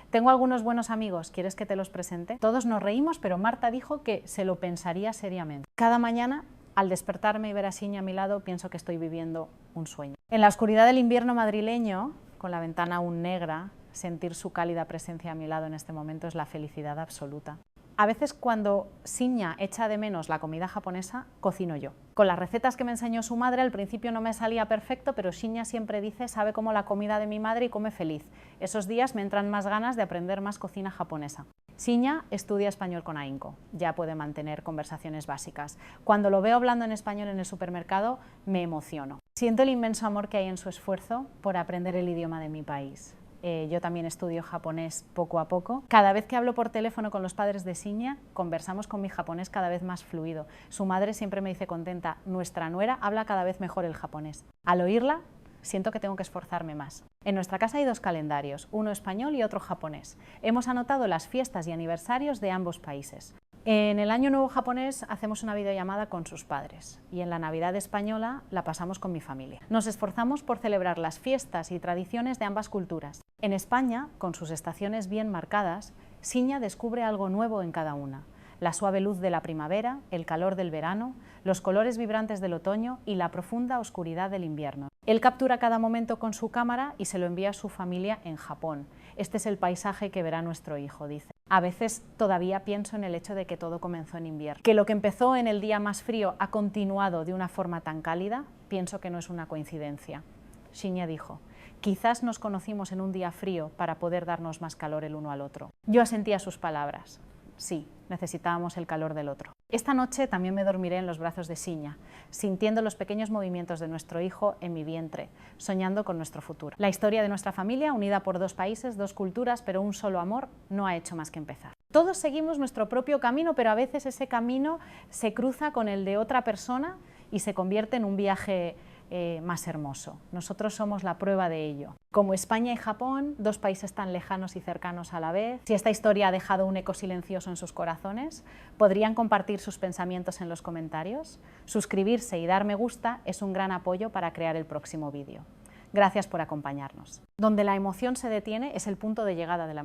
tengo algunos buenos amigos, ¿quieres que te los presente? Todos nos reímos, pero Marta dijo que se lo pensaría seriamente. Cada mañana, al despertarme y ver a Siña a mi lado, pienso que estoy viviendo un sueño. En la oscuridad del invierno madrileño, con la ventana aún negra, sentir su cálida presencia a mi lado en este momento es la felicidad absoluta. A veces cuando Siña echa de menos la comida japonesa, cocino yo. Con las recetas que me enseñó su madre, al principio no me salía perfecto, pero Siña siempre dice sabe como la comida de mi madre y come feliz. Esos días me entran más ganas de aprender más cocina japonesa. Siña estudia español con ahínco, ya puede mantener conversaciones básicas. Cuando lo veo hablando en español en el supermercado, me emociono. Siento el inmenso amor que hay en su esfuerzo por aprender el idioma de mi país. Yo también estudio japonés poco a poco. Cada vez que hablo por teléfono con los padres de Siña, conversamos con mi japonés cada vez más fluido. Su madre siempre me dice contenta: nuestra nuera habla cada vez mejor el japonés. Al oírla, siento que tengo que esforzarme más. En nuestra casa hay dos calendarios, uno español y otro japonés. Hemos anotado las fiestas y aniversarios de ambos países. En el Año Nuevo japonés hacemos una videollamada con sus padres y en la Navidad española la pasamos con mi familia. Nos esforzamos por celebrar las fiestas y tradiciones de ambas culturas. En España, con sus estaciones bien marcadas, Siña descubre algo nuevo en cada una. La suave luz de la primavera, el calor del verano, los colores vibrantes del otoño y la profunda oscuridad del invierno. Él captura cada momento con su cámara y se lo envía a su familia en Japón. Este es el paisaje que verá nuestro hijo, dice. A veces todavía pienso en el hecho de que todo comenzó en invierno. Que lo que empezó en el día más frío ha continuado de una forma tan cálida, pienso que no es una coincidencia. Siña dijo: quizás nos conocimos en un día frío para poder darnos más calor el uno al otro. Yo asentí a sus palabras. Sí, necesitábamos el calor del otro. Esta noche también me dormiré en los brazos de Siña, sintiendo los pequeños movimientos de nuestro hijo en mi vientre, soñando con nuestro futuro. La historia de nuestra familia, unida por dos países, dos culturas, pero un solo amor, no ha hecho más que empezar. Todos seguimos nuestro propio camino, pero a veces ese camino se cruza con el de otra persona y se convierte en un viaje más hermoso. Nosotros somos la prueba de ello. Como España y Japón, dos países tan lejanos y cercanos a la vez, si esta historia ha dejado un eco silencioso en sus corazones, ¿podrían compartir sus pensamientos en los comentarios? Suscribirse y dar me gusta es un gran apoyo para crear el próximo vídeo. Gracias por acompañarnos. Donde la emoción se detiene es el punto de llegada de la